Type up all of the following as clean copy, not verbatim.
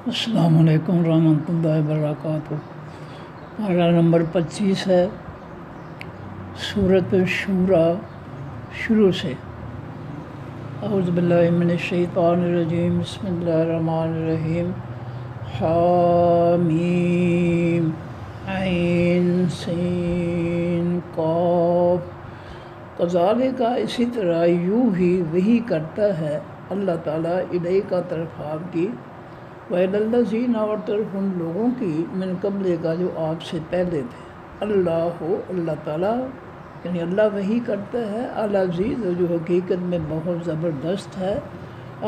السلام علیکم ورحمۃ اللہ وبرکاتہ۔ پارہ نمبر 25 ہے، سورۃ الشورى شروع سے۔ اعوذ باللہ من الشیطان الرجیم، بسم اللہ الرحمن الرحیم۔ حامیم عین سین قاف۔ کذالک، اسی طرح، یوں ہی وہی کرتا ہے اللہ تعالیٰ الیک طرف آپ کی، وَإِلَى الَّذِينَ، اور طرف ان لوگوں کی، من قبل کا جو آپ سے پہلے تھے۔ اللہ تعالیٰ یعنی اللہ وہی کرتا ہے، العزیز جو حقیقت میں بہت زبردست ہے،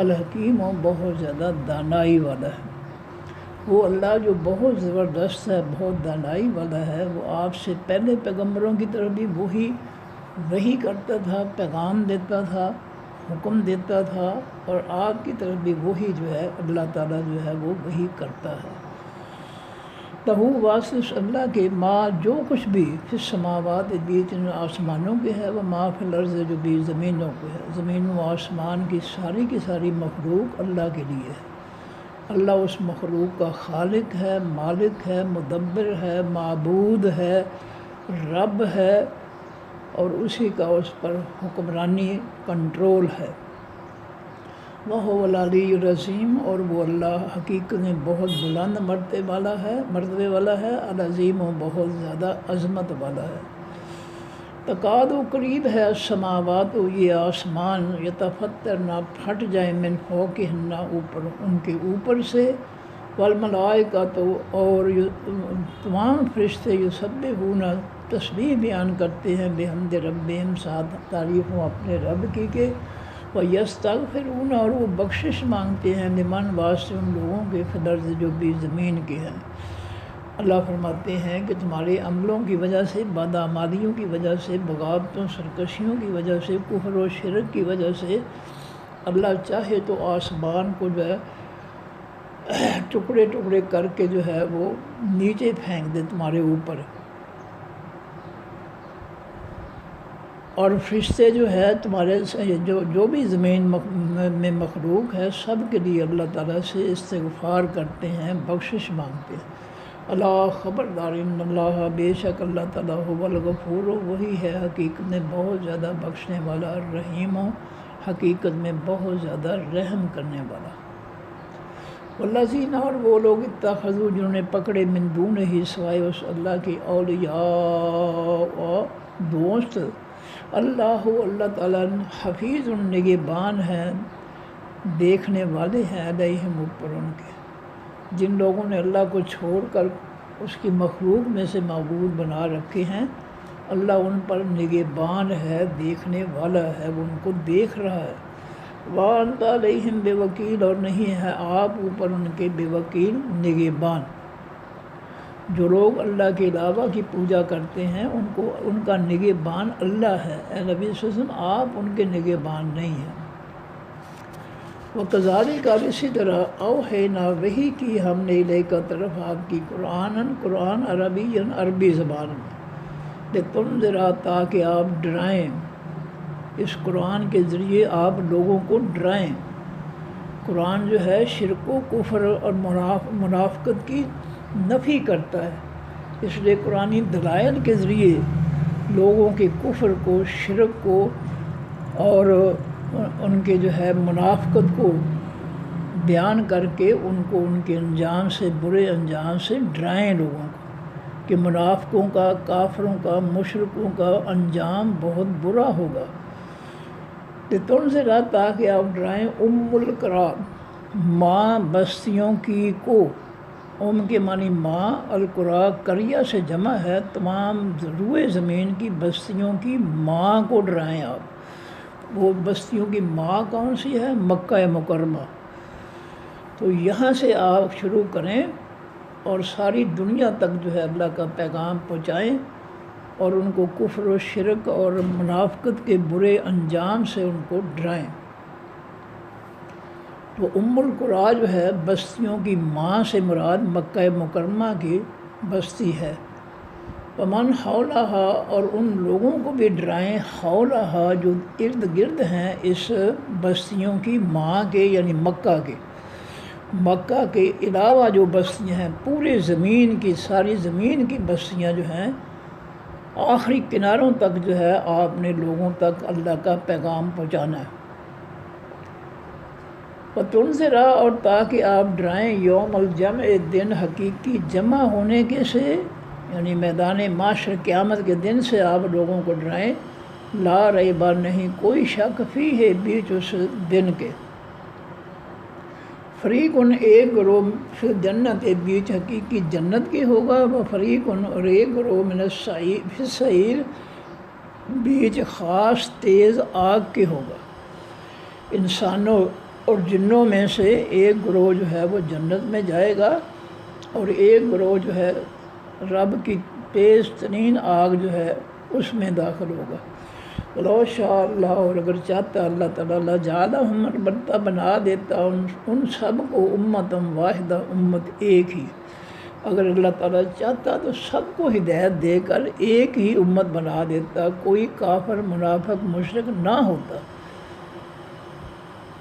الحکیم و بہت زیادہ دانائی والا ہے۔ وہ اللہ جو بہت زبردست ہے، بہت دانائی والا ہے، وہ آپ سے پہلے پیغمبروں کی طرف بھی وہی کرتا تھا، پیغام دیتا تھا، حکم دیتا تھا، اور آپ کی طرف بھی وہی جو ہے اللہ تعالیٰ جو ہے وہ وہی کرتا ہے۔ لہو، واسطہ اللہ کے، ما جو کچھ بھی، فی السماوات بیچ ان آسمانوں کے ہے، وہ ما فی الارض جو بھی زمینوں کے ہے، زمین و آسمان کی ساری مخلوق اللہ کے لیے ہے۔ اللہ اس مخلوق کا خالق ہے، مالک ہے، مدبر ہے، معبود ہے، رب ہے، اور اسی کا اس پر حکمرانی، کنٹرول ہے۔ وَهُوَ الْعَلِيُّ الْعَظِيمُ، اور وہ اللہ حقیقت میں بہت بلند مرتبے والا ہے، العظیم و بہت زیادہ عظمت والا ہے۔ تکاد و قریب ہے، السماوات یہ آسمان، یتفطرن پھٹ جائیں، من فوقہن اوپر ان کے اوپر سے، والملائکۃ اور تمام فرشتے، یسبحون تسبیح بیان کرتے ہیں، بحمد ربہم ساتھ تعریفوں اپنے رب کی کے، وَيَسْتَغْفِرُونَ اور وہ بخشش مانگتے ہیں، لمن واسطے ان لوگوں کے، فی الارض جو بھی زمین کے ہیں۔ اللہ فرماتے ہیں کہ تمہارے عملوں کی وجہ سے، بدعمالیوں کی وجہ سے، بغاوتوں، سرکشیوں کی وجہ سے، کفر و شرک کی وجہ سے، اللہ چاہے تو آسمان کو جو ہے ٹکڑے کر کے جو ہے وہ نیچے پھینک دے تمہارے اوپر، اور فرشتے جو ہے تمہارے جو بھی زمین میں مخلوق ہے، سب کے لیے اللہ تعالیٰ سے استغفار کرتے ہیں، بخشش مانگتے ہیں۔ اللہ خبردار، ان اللہ بے شک اللہ تعالیٰ هو الغفور، وہی ہے حقیقت میں بہت زیادہ بخشنے والا، الرحیم، حقیقت میں بہت زیادہ رحم کرنے والا۔ والذین، اور وہ لوگ، اتخذوا جنہوں نے پکڑے، من دونہ سوائے اس اللہ کے، اولیاء دوست، اللہ تعالیٰ حفیظ نگہبان ہیں، دیکھنے والے ہیں، علیہم اوپر ان کے۔ جن لوگوں نے اللہ کو چھوڑ کر اس کی مخلوق میں سے معبود بنا رکھے ہیں، اللہ ان پر نگہبان ہے، دیکھنے والا ہے، وہ ان کو دیکھ رہا ہے۔ وَأَنْتَ عَلَيْهِمْ بِوَكِيلٍ، اور نہیں ہے آپ اوپر ان کے بے وکیل، نگہبان۔ جو لوگ اللہ کے علاوہ کی پوجا کرتے ہیں، ان کا نگہبان اللہ ہے۔ اے نبی صلی اللہ علیہ وسلم، آپ ان کے نگہبان نہیں ہیں۔ وَكَذَلِكَ، اسی طرح، اوحینا وحی کی ہم نے، الیک طرف آپ کی، قرآن عربی زبان میں، لِتُنذِرَ تاکہ آپ ڈرائیں، اس قرآن کے ذریعے آپ لوگوں کو ڈرائیں۔ قرآن جو ہے شرک و کفر اور منافقت کی نفی کرتا ہے، اس لیے قرآنی دلائل کے ذریعے لوگوں کے کفر کو، شرک کو، اور ان کے جو ہے منافقت کو بیان کر کے ان کو ان کے انجام سے، برے انجام سے ڈرائیں لوگوں کو، کہ منافقوں کا، کافروں کا، مشرکوں کا انجام بہت برا ہوگا۔ لِتُنذِرَ تاکہ آپ ڈرائیں، القریٰ ماں بستیوں کی کو، کے معنی ماں، القریٰ قریہ سے جمع ہے، تمام روئے زمین کی بستیوں کی ماں کو ڈرائیں آپ۔ وہ بستیوں کی ماں کون سی ہے؟ مکہ مکرمہ۔ تو یہاں سے آپ شروع کریں اور ساری دنیا تک جو ہے اللہ کا پیغام پہنچائیں، اور ان کو کفر و شرک اور منافقت کے برے انجام سے ان کو ڈرائیں۔ تو القریٰ جو ہے بستیوں کی ماں سے مراد مکہ مکرمہ کی بستی ہے۔ ومن حولہا، اور ان لوگوں کو بھی ڈرائیں، حولہا جو ارد گرد ہیں اس بستیوں کی ماں کے، یعنی مکہ کے۔ مکہ کے علاوہ جو بستیاں ہیں، پورے زمین کی، ساری زمین کی بستیاں جو ہیں، آخری کناروں تک جو ہے آپ نے لوگوں تک اللہ کا پیغام پہنچانا ہے۔ وَتُنذِرَ، اور تاکہ آپ ڈرائیں یوم الجمع، دن حقیقی جمع ہونے کے سے، یعنی میدان معاشر قیامت کے دن سے آپ لوگوں کو ڈرائیں، لا ریب، نہیں کوئی شک، فیہ، بیچ اس دن کے، فریقٌ، ایک گروہ، فی الجنت، بیچ حقیقی جنت کے ہوگا، وفریقٌ، اور ایک گروہ، من السعیر، فی السعیر، بیچ خاص تیز آگ کے ہوگا۔ انسانوں اور جنوں میں سے ایک گروہ جو ہے وہ جنت میں جائے گا، اور ایک گروہ جو ہے رب کی تیز ترین آگ جو ہے اس میں داخل ہوگا۔ وَلَوْ شَاءَ اللَّهُ، اور اگر چاہتا اللہ تعالیٰ، لَجَعَلَهُمْ، البتہ بنا دیتا ان سب کو، امتًا واحدہ، امت ایک ہی۔ اگر اللہ تعالیٰ چاہتا تو سب کو ہدایت دے کر ایک ہی امت بنا دیتا، کوئی کافر، منافق، مشرک نہ ہوتا۔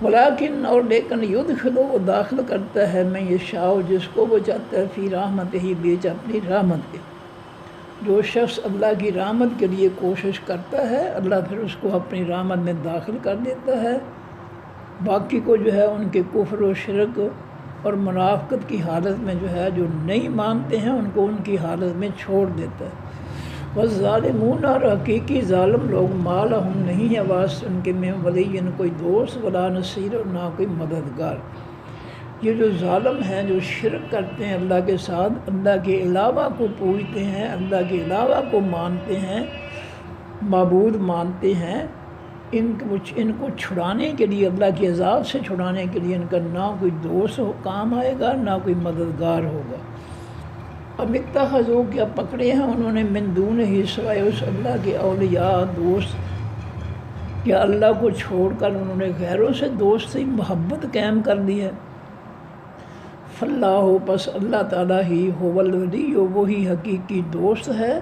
ولیکن، اور لیکن، یدخل، وہ داخل کرتا ہے، من یشاء، جس کو وہ چاہتا ہے، فی رحمتہ، بیچ اپنی رحمت کے۔ جو شخص اللہ کی رحمت کے لیے کوشش کرتا ہے، اللہ پھر اس کو اپنی رحمت میں داخل کر دیتا ہے۔ باقی کو جو ہے ان کے کفر و شرک اور منافقت کی حالت میں جو ہے، جو نہیں مانتے ہیں، ان کو ان کی حالت میں چھوڑ دیتا ہے۔ والظالمون، اور حقیقی ظالم لوگ، ما لہم، نہیں ہے واسطے ان کے، من ولی، کوئی دوست، ولا نصیر، اور نہ کوئی مددگار۔ یہ جو ظالم ہیں، جو شرک کرتے ہیں اللہ کے ساتھ، اللہ کے علاوہ کو پوجتے ہیں، اللہ کے علاوہ کو مانتے ہیں، معبود مانتے ہیں، ان کو چھڑانے کے لیے، اللہ کے عذاب سے چھڑانے کے لیے، ان کا نہ کوئی دوست کام آئے گا، نہ کوئی مددگار ہوگا۔ اب اتخذوا، کیا پکڑے ہیں انہوں نے، من دونہ، سوائے اس اللہ کے، اولیاء، دوست، کیا اللہ کو چھوڑ کر انہوں نے غیروں سے دوستی، محبت قائم کر دی ہے۔ فاللہ، پس اللہ تعالیٰ ہی، هو الولی، وہی حقیقی دوست ہے،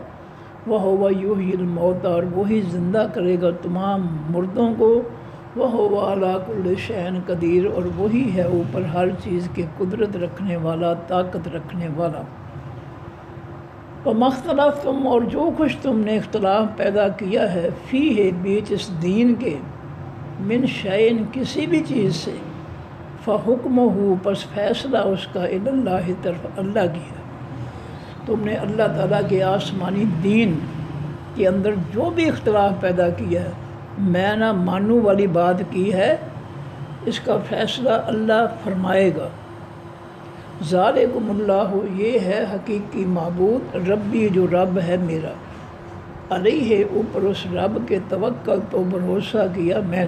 وہو یحیی الموتیٰ، اور وہی زندہ کرے گا تمام مردوں کو، وہو علی کل شیء قدیر، اور وہی ہے اوپر ہر چیز کے قدرت رکھنے والا، طاقت رکھنے والا۔ وما اختلفتم، اور جو کچھ تم نے اختلاف پیدا کیا ہے، فیہ، بیچ اس دین کے، من شیء، کسی بھی چیز سے، فحکمہ، پس فیصلہ اس کا، الی اللہ، طرف اللہ کی ہے۔ تم نے اللہ تعالیٰ کے آسمانی دین کے اندر جو بھی اختلاف پیدا کیا ہے، میں نہ مانوں والی بات کی ہے، اس کا فیصلہ اللہ فرمائے گا۔ ذالکم اللہ، یہ ہے حقیقی معبود، ربی، جو رب ہے میرا، علیہ، اوپر اس رب کے توکل، تو بھروسہ کیا میں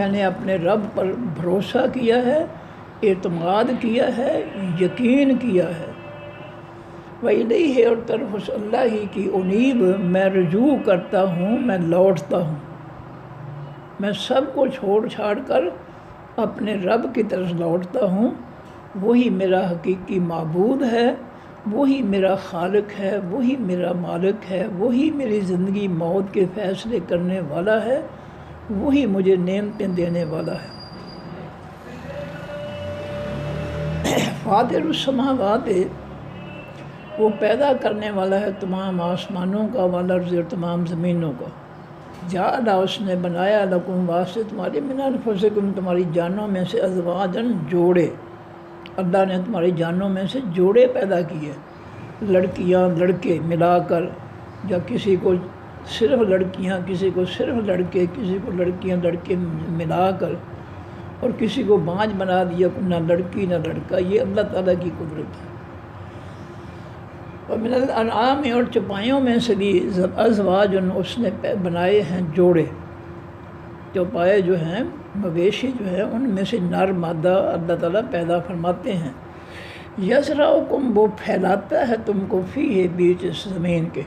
نے اپنے رب پر بھروسہ کیا ہے، اعتماد کیا ہے، یقین کیا ہے۔ وَإِلَيْهِ، اور طرف اس اللہ ہی کی، انیب، میں رجوع کرتا ہوں، میں لوٹتا ہوں، میں سب کو چھوڑ چھاڑ کر اپنے رب کی طرف لوٹتا ہوں۔ وہی میرا حقیقی معبود ہے، وہی میرا خالق ہے، وہی میرا مالک ہے، وہی میری زندگی موت کے فیصلے کرنے والا ہے، وہی مجھے نعمتیں دینے والا ہے۔ فاطر السماوات، وہ پیدا کرنے والا ہے تمام آسمانوں کا، والارض، اور تمام زمینوں کا۔ جعل، اس نے بنایا، لکم، واسطے تمہاری، من انفسکم، تمہاری جانوں میں سے، ازواجاً، جوڑے، اللہ نے تمہاری جانوں میں سے جوڑے پیدا کیے، لڑکیاں لڑکے ملا کر، یا کسی کو صرف لڑکیاں، کسی کو صرف لڑکے، کسی کو لڑکیاں لڑکے ملا کر، اور کسی کو بانجھ بنا دیا، نہ لڑکی نہ لڑکا۔ یہ اللہ تعالیٰ کی قدرت ہے۔ ومن الانعام، اور چوپایوں میں سے بھی، ازواج، اس نے بنائے ہیں جوڑے، چوپائے جو ہیں، مویشی جو ہیں، ان میں سے نر مادہ اللہ تعالیٰ پیدا فرماتے ہیں۔ یزرعکم، وہ پھیلاتا ہے تم کو، فیہ، بیچ اس زمین کے،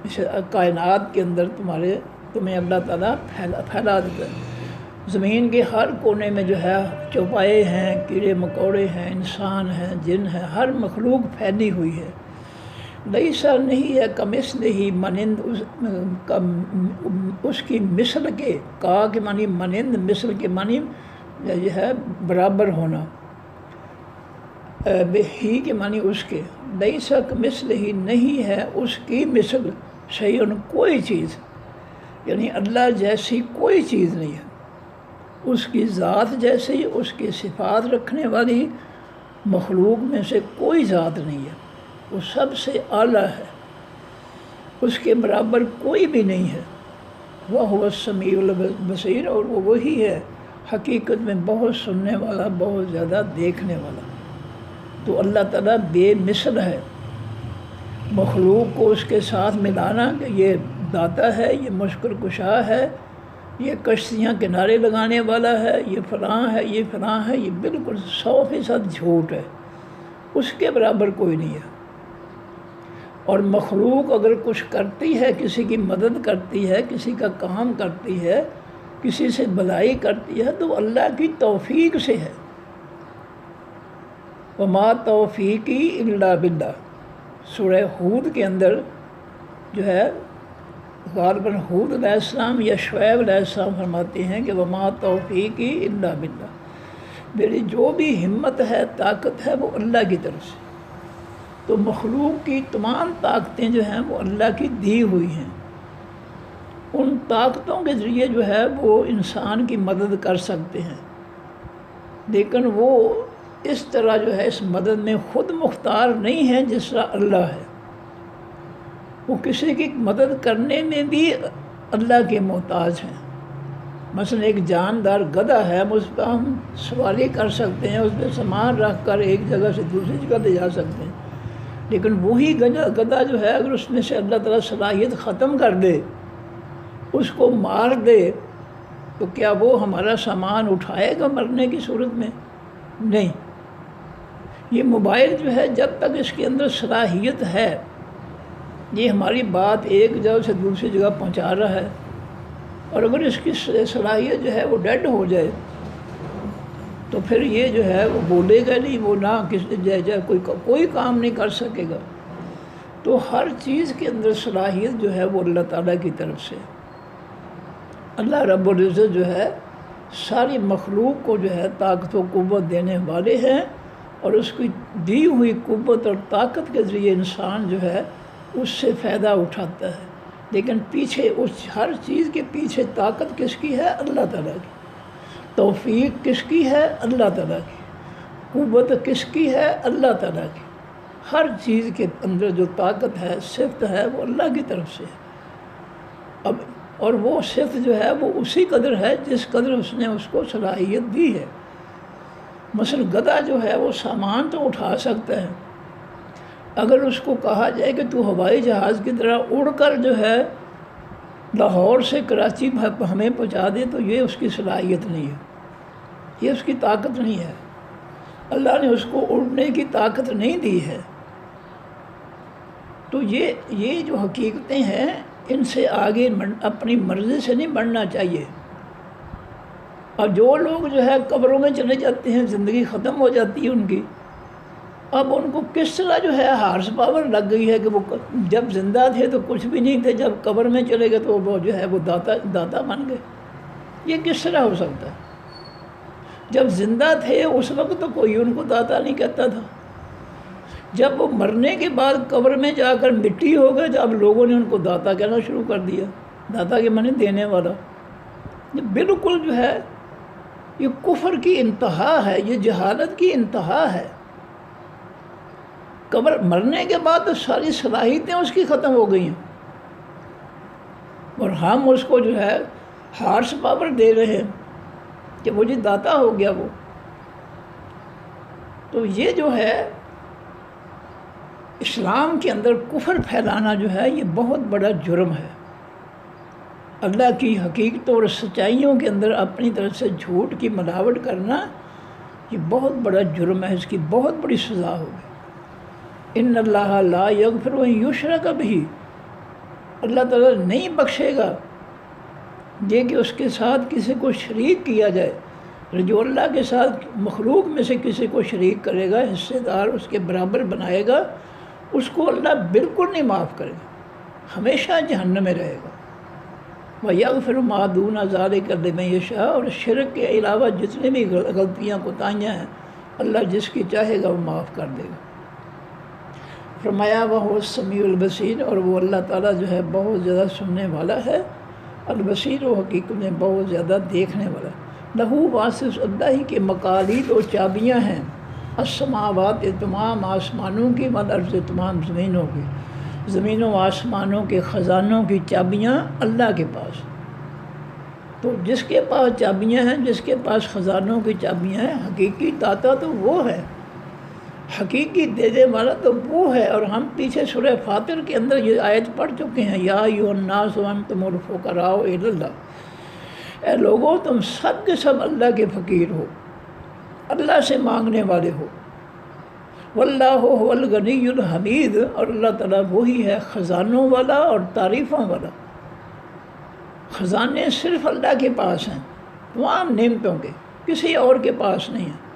اس کائنات کے اندر تمہیں اللہ تعالیٰ پھیلا دیتا ہے۔ زمین کے ہر کونے میں جو ہے چوپائے ہیں، کیڑے مکوڑے ہیں، انسان ہیں، جن ہیں، ہر مخلوق پھیلی ہوئی ہے۔ لیسا، نہیں ہے، کمثلہ، مانند اس کی مثل کے، کا کے معنی مانند، مثل کے معنی یہ ہے برابر ہونا، ہی کے معنی اس کے، لیس کمثلہ ہی نہیں ہے اس کی مثل شیء کوئی چیز، یعنی اللہ جیسی کوئی چیز نہیں ہے، اس کی ذات جیسی، اس کی صفات رکھنے والی مخلوق میں سے کوئی ذات نہیں ہے، وہ سب سے اعلیٰ ہے، اس کے برابر کوئی بھی نہیں ہے۔ وَهُوَ السَّمِيعُ الْبَصِيرُ، اور وہ وہی ہے حقیقت میں بہت سننے والا، بہت زیادہ دیکھنے والا۔ تو اللہ تعالیٰ بے مثل ہے، مخلوق کو اس کے ساتھ ملانا کہ یہ داتا ہے، یہ مشکل کشا ہے، یہ کشتیاں کنارے لگانے والا ہے، یہ فلاں ہے، یہ فلاں ہے، یہ بالکل 100% جھوٹ ہے، اس کے برابر کوئی نہیں ہے۔ اور مخلوق اگر کچھ کرتی ہے، کسی کی مدد کرتی ہے، کسی کا کام کرتی ہے، کسی سے بھلائی کرتی ہے، تو اللہ کی توفیق سے ہے۔ وما توفیقی الا باللہ، سورہ ہود کے اندر جو ہے غالباً ہود علیہ السلام یا شعیب علیہ السلام فرماتے ہیں کہ وما توفیقی الا باللہ، میری جو بھی ہمت ہے، طاقت ہے، وہ اللہ کی طرف سے۔ تو مخلوق کی تمام طاقتیں جو ہیں وہ اللہ کی دی ہوئی ہیں، ان طاقتوں کے ذریعے جو ہے وہ انسان کی مدد کر سکتے ہیں، لیکن وہ اس طرح جو ہے اس مدد میں خود مختار نہیں ہیں جس طرح اللہ ہے۔ وہ کسی کی مدد کرنے میں بھی اللہ کے محتاج ہیں۔ مثلا ایک جاندار گدھا ہے، ہم اس پہ ہم سواری کر سکتے ہیں، اس پہ سامان رکھ کر ایک جگہ سے دوسری جگہ لے جا سکتے ہیں، لیکن وہی گدھا جو ہے اگر اس میں سے اللہ تعالیٰ صلاحیت ختم کر دے، اس کو مار دے، تو کیا وہ ہمارا سامان اٹھائے گا مرنے کی صورت میں؟ نہیں۔ یہ موبائل جو ہے جب تک اس کے اندر صلاحیت ہے، یہ ہماری بات ایک جگہ سے دوسری جگہ پہنچا رہا ہے، اور اگر اس کی صلاحیت جو ہے وہ ڈیڈ ہو جائے تو پھر یہ جو ہے وہ بولے گا نہیں، وہ نہ کوئی کام نہیں کر سکے گا۔ تو ہر چیز کے اندر صلاحیت جو ہے وہ اللہ تعالیٰ کی طرف سے۔ اللہ رب العزت جو ہے ساری مخلوق کو جو ہے طاقت و قوت دینے والے ہیں، اور اس کی دی ہوئی قوت اور طاقت کے ذریعے انسان جو ہے اس سے فائدہ اٹھاتا ہے، لیکن پیچھے اس ہر چیز کے پیچھے طاقت کس کی ہے؟ اللہ تعالیٰ کی۔ توفیق کس کی ہے؟ اللہ تعالیٰ کی۔ قوت کس کی ہے؟ اللہ تعالیٰ کی۔ ہر چیز کے اندر جو طاقت ہے، صفت ہے، وہ اللہ کی طرف سے ہے۔ اور وہ صفت جو ہے وہ اسی قدر ہے جس قدر اس نے اس کو صلاحیت دی ہے۔ مثلا گدھا جو ہے وہ سامان تو اٹھا سکتا ہے، اگر اس کو کہا جائے کہ تو ہوائی جہاز کی طرح اڑ کر جو ہے لاہور سے کراچی ہمیں پہنچا دے، تو یہ اس کی صلاحیت نہیں ہے، یہ اس کی طاقت نہیں ہے، اللہ نے اس کو اڑنے کی طاقت نہیں دی ہے۔ تو یہ جو حقیقتیں ہیں، ان سے آگے اپنی مرضی سے نہیں بڑھنا چاہیے۔ اور جو لوگ جو ہے قبروں میں چلے جاتے ہیں، زندگی ختم ہو جاتی ہے ان کی، اب ان کو کس طرح جو ہے ہارس پاور لگ گئی ہے کہ وہ جب زندہ تھے تو کچھ بھی نہیں تھے، جب قبر میں چلے گئے تو وہ جو ہے وہ داتا بن گئے۔ یہ کس طرح ہو سکتا ہے؟ جب زندہ تھے اس وقت تو کوئی ان کو داتا نہیں کہتا تھا، جب وہ مرنے کے بعد قبر میں جا کر مٹی ہو گئے تو اب لوگوں نے ان کو داتا کہنا شروع کر دیا۔ داتا کے معنی دینے والا۔ یہ بالکل جو ہے یہ کفر کی انتہا ہے، یہ جہالت کی انتہا ہے۔ قبر مرنے کے بعد تو ساری صلاحیتیں اس کی ختم ہو گئی ہیں، اور ہم اس کو جو ہے ہارس پاور دے رہے ہیں کہ وہ جی داتا ہو گیا وہ۔ تو یہ جو ہے اسلام کے اندر کفر پھیلانا جو ہے یہ بہت بڑا جرم ہے۔ اللہ کی حقیقتوں اور سچائیوں کے اندر اپنی طرف سے جھوٹ کی ملاوٹ کرنا یہ بہت بڑا جرم ہے، اس کی بہت بڑی سزا ہوگی۔ ان اللہ لا یغفر ان یشرک بہ، اللہ تعالیٰ نہیں بخشے گا یہ کہ اس کے ساتھ کسی کو شریک کیا جائے۔ جو اللہ کے ساتھ مخلوق میں سے کسی کو شریک کرے گا، حصے دار اس کے برابر بنائے گا، اس کو اللہ بالکل نہیں معاف کرے گا، ہمیشہ جہنم میں رہے گا۔ وَيَغْفِرُ مَا دُونَ ذَلِكَ لِمَن يَشَاءُ، اور شرک کے علاوہ جتنے بھی غلطیاں کوتاہیاں ہیں اللہ جس کی چاہے گا وہ معاف کر دے گا۔ فرمایا وَهُوَ السَّمِيعُ الْبَصِيرُ، اور وہ اللہ تعالیٰ جو ہے بہت زیادہ سننے والا ہے، البصیر و حقیقت میں بہت زیادہ دیکھنے والا ہے۔ لہو واسف، اللہ ہی کے مقالید و چابیاں ہیں، السماوات، تمام آسمانوں کی، والارض، تمام زمینوں کی، زمینوں آسمانوں کے خزانوں کی چابیاں اللہ کے پاس۔ تو جس کے پاس چابیاں ہیں، جس کے پاس خزانوں کی چابیاں ہیں، حقیقی داتا تو وہ ہے، حقیقی دینے والا تو وہ ہے۔ اور ہم پیچھے سورہ فاطر کے اندر یہ آیت پڑھ چکے ہیں، یا ایھا الناس انتم الفقراء الی اللہ، اے لوگوں تم سب کے سب اللہ کے فقیر ہو، اللہ سے مانگنے والے ہو۔ واللہ هو الغنی الحمید، اور اللہ تعالیٰ وہی ہے خزانوں والا اور تعریفوں والا۔ خزانے صرف اللہ کے پاس ہیں، تمام نعمتوں کے، کسی اور کے پاس نہیں ہیں۔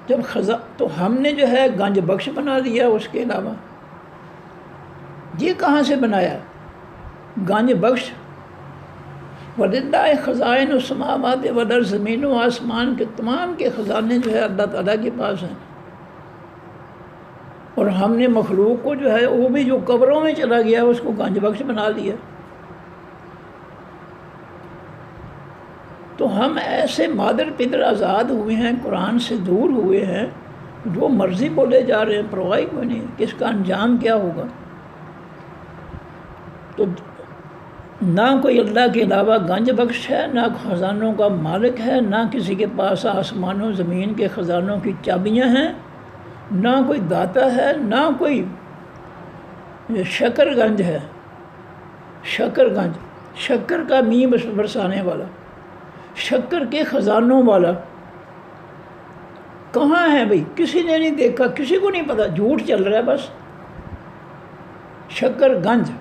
جب تو ہم نے جو ہے گنج بخش بنا لیا، اس کے علاوہ یہ کہاں سے بنایا؟ گنج بخش وَلِلَّهِ خَزَائِنُ السَّمَاوَاتِ وَالْأَرْضِ، زمین و آسمان کے تمام کے خزانے جو ہے اللہ تعالیٰ کے پاس ہیں۔ اور ہم نے مخلوق کو جو ہے وہ بھی جو قبروں میں چلا گیا اس کو گنج بخش بنا لیا۔ تو ہم ایسے مادر پدر آزاد ہوئے ہیں، قرآن سے دور ہوئے ہیں، جو مرضی بولے جا رہے ہیں، پرواہ کوئی نہیں کس کا انجام کیا ہوگا۔ تو نہ کوئی اللہ کے علاوہ گنج بخش ہے، نہ خزانوں کا مالک ہے، نہ کسی کے پاس آسمانوں زمین کے خزانوں کی چابیاں ہیں، نہ کوئی داتا ہے، نہ کوئی شکر گنج ہے، شکر گنج، شکر کا میم برسانے والا، شکر کے خزانوں والا کہاں ہے بھئی؟ کسی نے نہیں دیکھا، کسی کو نہیں پتا، جھوٹ چل رہا ہے بس۔ شکر گنج،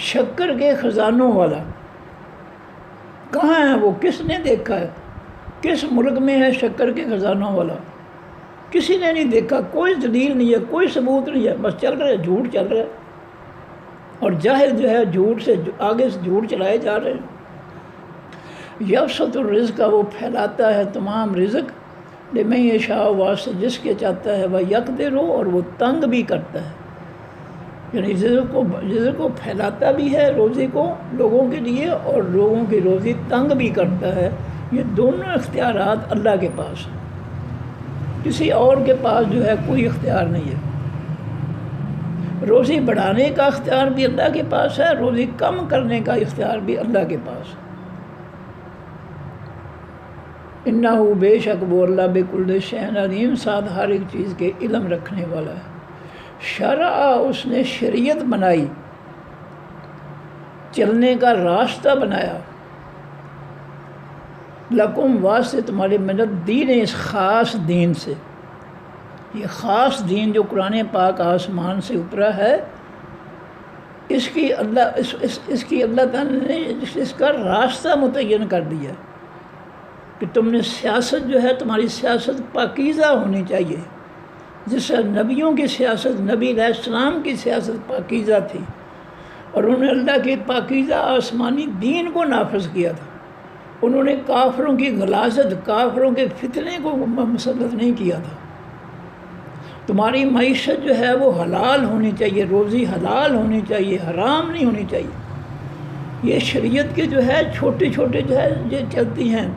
شکر کے خزانوں والا کہاں ہے وہ؟ کس نے دیکھا ہے؟ کس ملک میں ہے شکر کے خزانوں والا؟ کسی نے نہیں دیکھا، کوئی دلیل نہیں ہے، کوئی ثبوت نہیں ہے، بس چل رہا ہے، جھوٹ چل رہا ہے۔ اور جاہل جو ہے جھوٹ سے آگے سے جھوٹ چلائے جا رہے ہیں۔ یبسط الرزق، وہ پھیلاتا ہے تمام رزق، لمن یشاء، واسطے جس کے چاہتا ہے، وہ یقدر، اور وہ تنگ بھی کرتا ہے، یعنی رزق کو پھیلاتا بھی ہے، روزی کو لوگوں کے لیے، اور لوگوں کی روزی تنگ بھی کرتا ہے۔ یہ دونوں اختیارات اللہ کے پاس ہیں، کسی اور کے پاس جو ہے کوئی اختیار نہیں ہے۔ روزی بڑھانے کا اختیار بھی اللہ کے پاس ہے، روزی کم کرنے کا اختیار بھی اللہ کے پاس ہے۔ انہ، بے شک وہ اللہ بکل شیء علیم، ساتھ ہر ایک چیز کے علم رکھنے والا ہے۔ شرع، اس نے شریعت بنائی، چلنے کا راستہ بنایا، لکم، واسطے تمہارے، من الدین، اس خاص دین سے۔ یہ خاص دین جو قرآن پاک آسمان سے اترا ہے، اس کی اللہ تعالیٰ نے اس کا راستہ متعین کر دیا کہ تم نے سیاست جو ہے، تمہاری سیاست پاکیزہ ہونی چاہیے، جس سے نبیوں کی سیاست، نبی علیہ السلام کی سیاست پاکیزہ تھی، اور انہوں نے اللہ کے پاکیزہ آسمانی دین کو نافذ کیا تھا۔ انہوں نے کافروں کی غلاظت، کافروں کے فتنے کو مسلط نہیں کیا تھا۔ تمہاری معیشت جو ہے وہ حلال ہونی چاہیے، روزی حلال ہونی چاہیے، حرام نہیں ہونی چاہیے۔ یہ شریعت کے جو ہے چھوٹے چھوٹے جو ہے یہ چلتی ہیں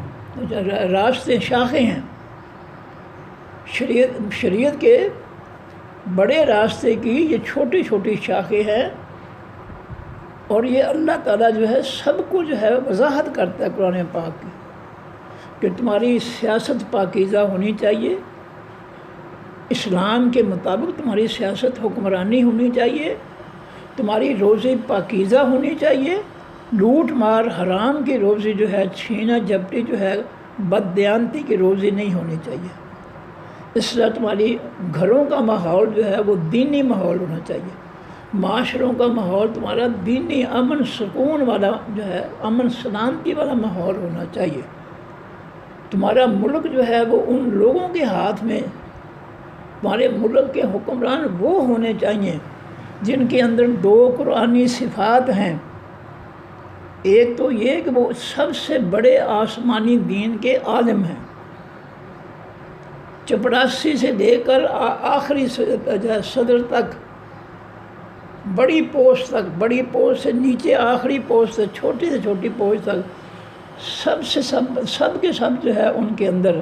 راستے، شاخیں ہیں۔ شریعت کے بڑے راستے کی یہ چھوٹی چھوٹی شاخیں ہیں، اور یہ اللہ تعالیٰ جو ہے سب کو جو ہے وضاحت کرتا ہے قرآن پاک کی کہ تمہاری سیاست پاکیزہ ہونی چاہیے، اسلام کے مطابق تمہاری سیاست حکمرانی ہونی چاہیے، تمہاری روزی پاکیزہ ہونی چاہیے، لوٹ مار حرام کی روزی جو ہے، چھینا جھپٹی جو ہے، بددیانتی کی روزی نہیں ہونی چاہیے۔ اس طرح تمہاری گھروں کا ماحول جو ہے وہ دینی ماحول ہونا چاہیے، معاشروں کا ماحول تمہارا دینی امن سکون والا جو ہے، امن سلامتی والا ماحول ہونا چاہیے۔ تمہارا ملک جو ہے وہ ان لوگوں کے ہاتھ میں، تمہارے ملک کے حکمران وہ ہونے چاہیے جن کے اندر دو قرآنی صفات ہیں، ایک تو یہ کہ وہ سب سے بڑے آسمانی دین کے عالم ہیں، چپڑاسی سے لے کر آخری صدر تک، بڑی پوسٹ تک، بڑی پوسٹ سے نیچے آخری پوسٹ تک، چھوٹی سے چھوٹی پوسٹ تک، سب کے سب جو ہے ان کے اندر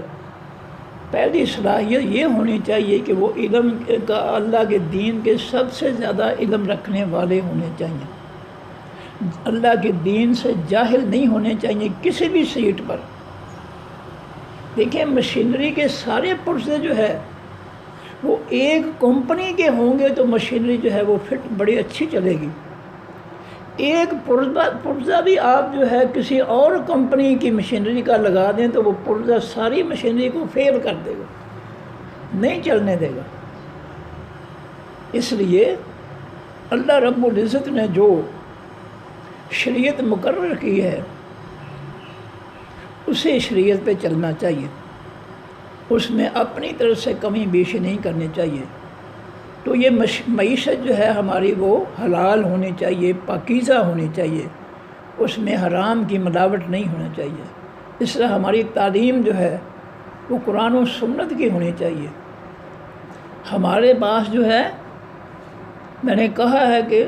پہلی صلاحیت یہ ہونی چاہیے کہ وہ علم کا، اللہ کے دین کے سب سے زیادہ علم رکھنے والے ہونے چاہیے، اللہ کے دین سے جاہل نہیں ہونے چاہیے کسی بھی سیٹ پر۔ دیکھیں مشینری کے سارے پرزے جو ہے وہ ایک کمپنی کے ہوں گے تو مشینری جو ہے وہ فٹ بڑی اچھی چلے گی۔ ایک پرزہ بھی آپ جو ہے کسی اور کمپنی کی مشینری کا لگا دیں تو وہ پرزہ ساری مشینری کو فیل کر دے گا، نہیں چلنے دے گا۔ اس لیے اللہ رب العزت نے جو شریعت مقرر کی ہے اسی شریعت پہ چلنا چاہیے، اس میں اپنی طرف سے کمی بیشی نہیں کرنی چاہیے۔ تو یہ معیشت جو ہے ہماری وہ حلال ہونی چاہیے، پاکیزہ ہونی چاہیے، اس میں حرام کی ملاوٹ نہیں ہونا چاہیے۔ اس طرح ہماری تعلیم جو ہے وہ قرآن و سنت کی ہونی چاہیے۔ ہمارے پاس جو ہے، میں نے کہا ہے کہ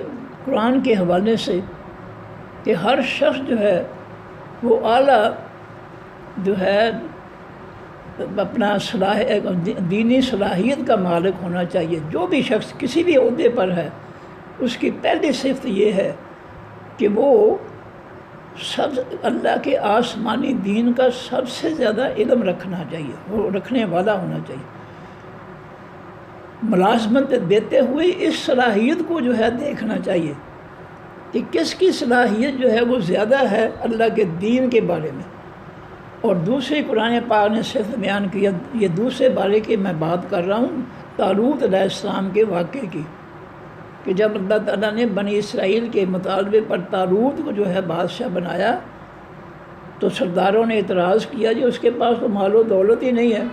قرآن کے حوالے سے کہ ہر شخص جو ہے وہ اعلیٰ جو ہے اپنا دینی صلاحیت کا مالک ہونا چاہیے۔ جو بھی شخص کسی بھی عہدے پر ہے اس کی پہلی صفت یہ ہے کہ وہ اللہ کے آسمانی دین کا سب سے زیادہ علم رکھنا چاہیے، وہ رکھنے والا ہونا چاہیے۔ ملازمت دیتے ہوئے اس صلاحیت کو جو ہے دیکھنا چاہیے کہ کس کی صلاحیت جو ہے وہ زیادہ ہے اللہ کے دین کے بارے میں۔ اور دوسری قرآن پاک نے صرف بیان کیا، یہ دوسرے بارے کی میں بات کر رہا ہوں، طالوت علیہ السلام کے واقعے کی، کہ جب اللہ تعالیٰ نے بنی اسرائیل کے مطالبے پر طالوت کو جو ہے بادشاہ بنایا تو سرداروں نے اعتراض کیا جی اس کے پاس تو مال و دولت ہی نہیں ہے۔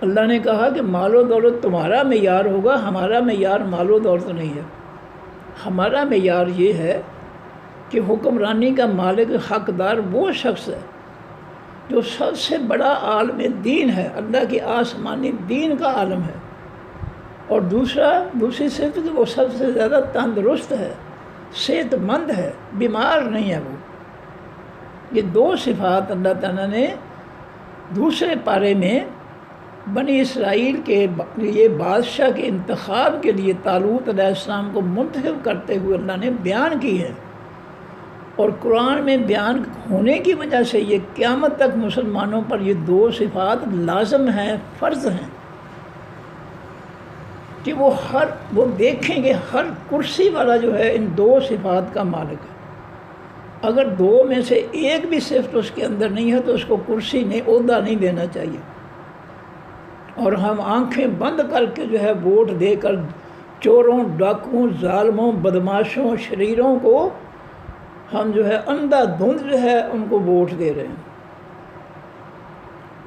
اللہ نے کہا کہ مال و دولت تمہارا معیار ہوگا، ہمارا معیار مال و دولت نہیں ہے، ہمارا معیار یہ ہے کہ حکمرانی کا مالک حقدار وہ شخص ہے جو سب سے بڑا عالم دین ہے، اللہ کے آسمانی دین کا عالم ہے، اور دوسری صفت کہ وہ سب سے زیادہ تندرست ہے، صحت مند ہے، بیمار نہیں ہے وہ۔ یہ دو صفات اللہ تعالیٰ نے دوسرے پارے میں بنی اسرائیل کے یہ بادشاہ کے انتخاب کے لیے طالوت علیہ السلام کو منتخب کرتے ہوئے اللہ نے بیان کی ہے، اور قرآن میں بیان ہونے کی وجہ سے یہ قیامت تک مسلمانوں پر یہ دو صفات لازم ہیں، فرض ہیں کہ وہ دیکھیں گے ہر کرسی والا جو ہے ان دو صفات کا مالک ہے۔ اگر دو میں سے ایک بھی صفت اس کے اندر نہیں ہے تو اس کو کرسی نہیں، عہدہ نہیں دینا چاہیے۔ اور ہم آنکھیں بند کر کے جو ہے ووٹ دے کر چوروں، ڈاکوؤں، ظالموں، بدماشوں، شریروں کو ہم جو ہے اندھا دھند جو ہے ان کو ووٹ دے رہے ہیں۔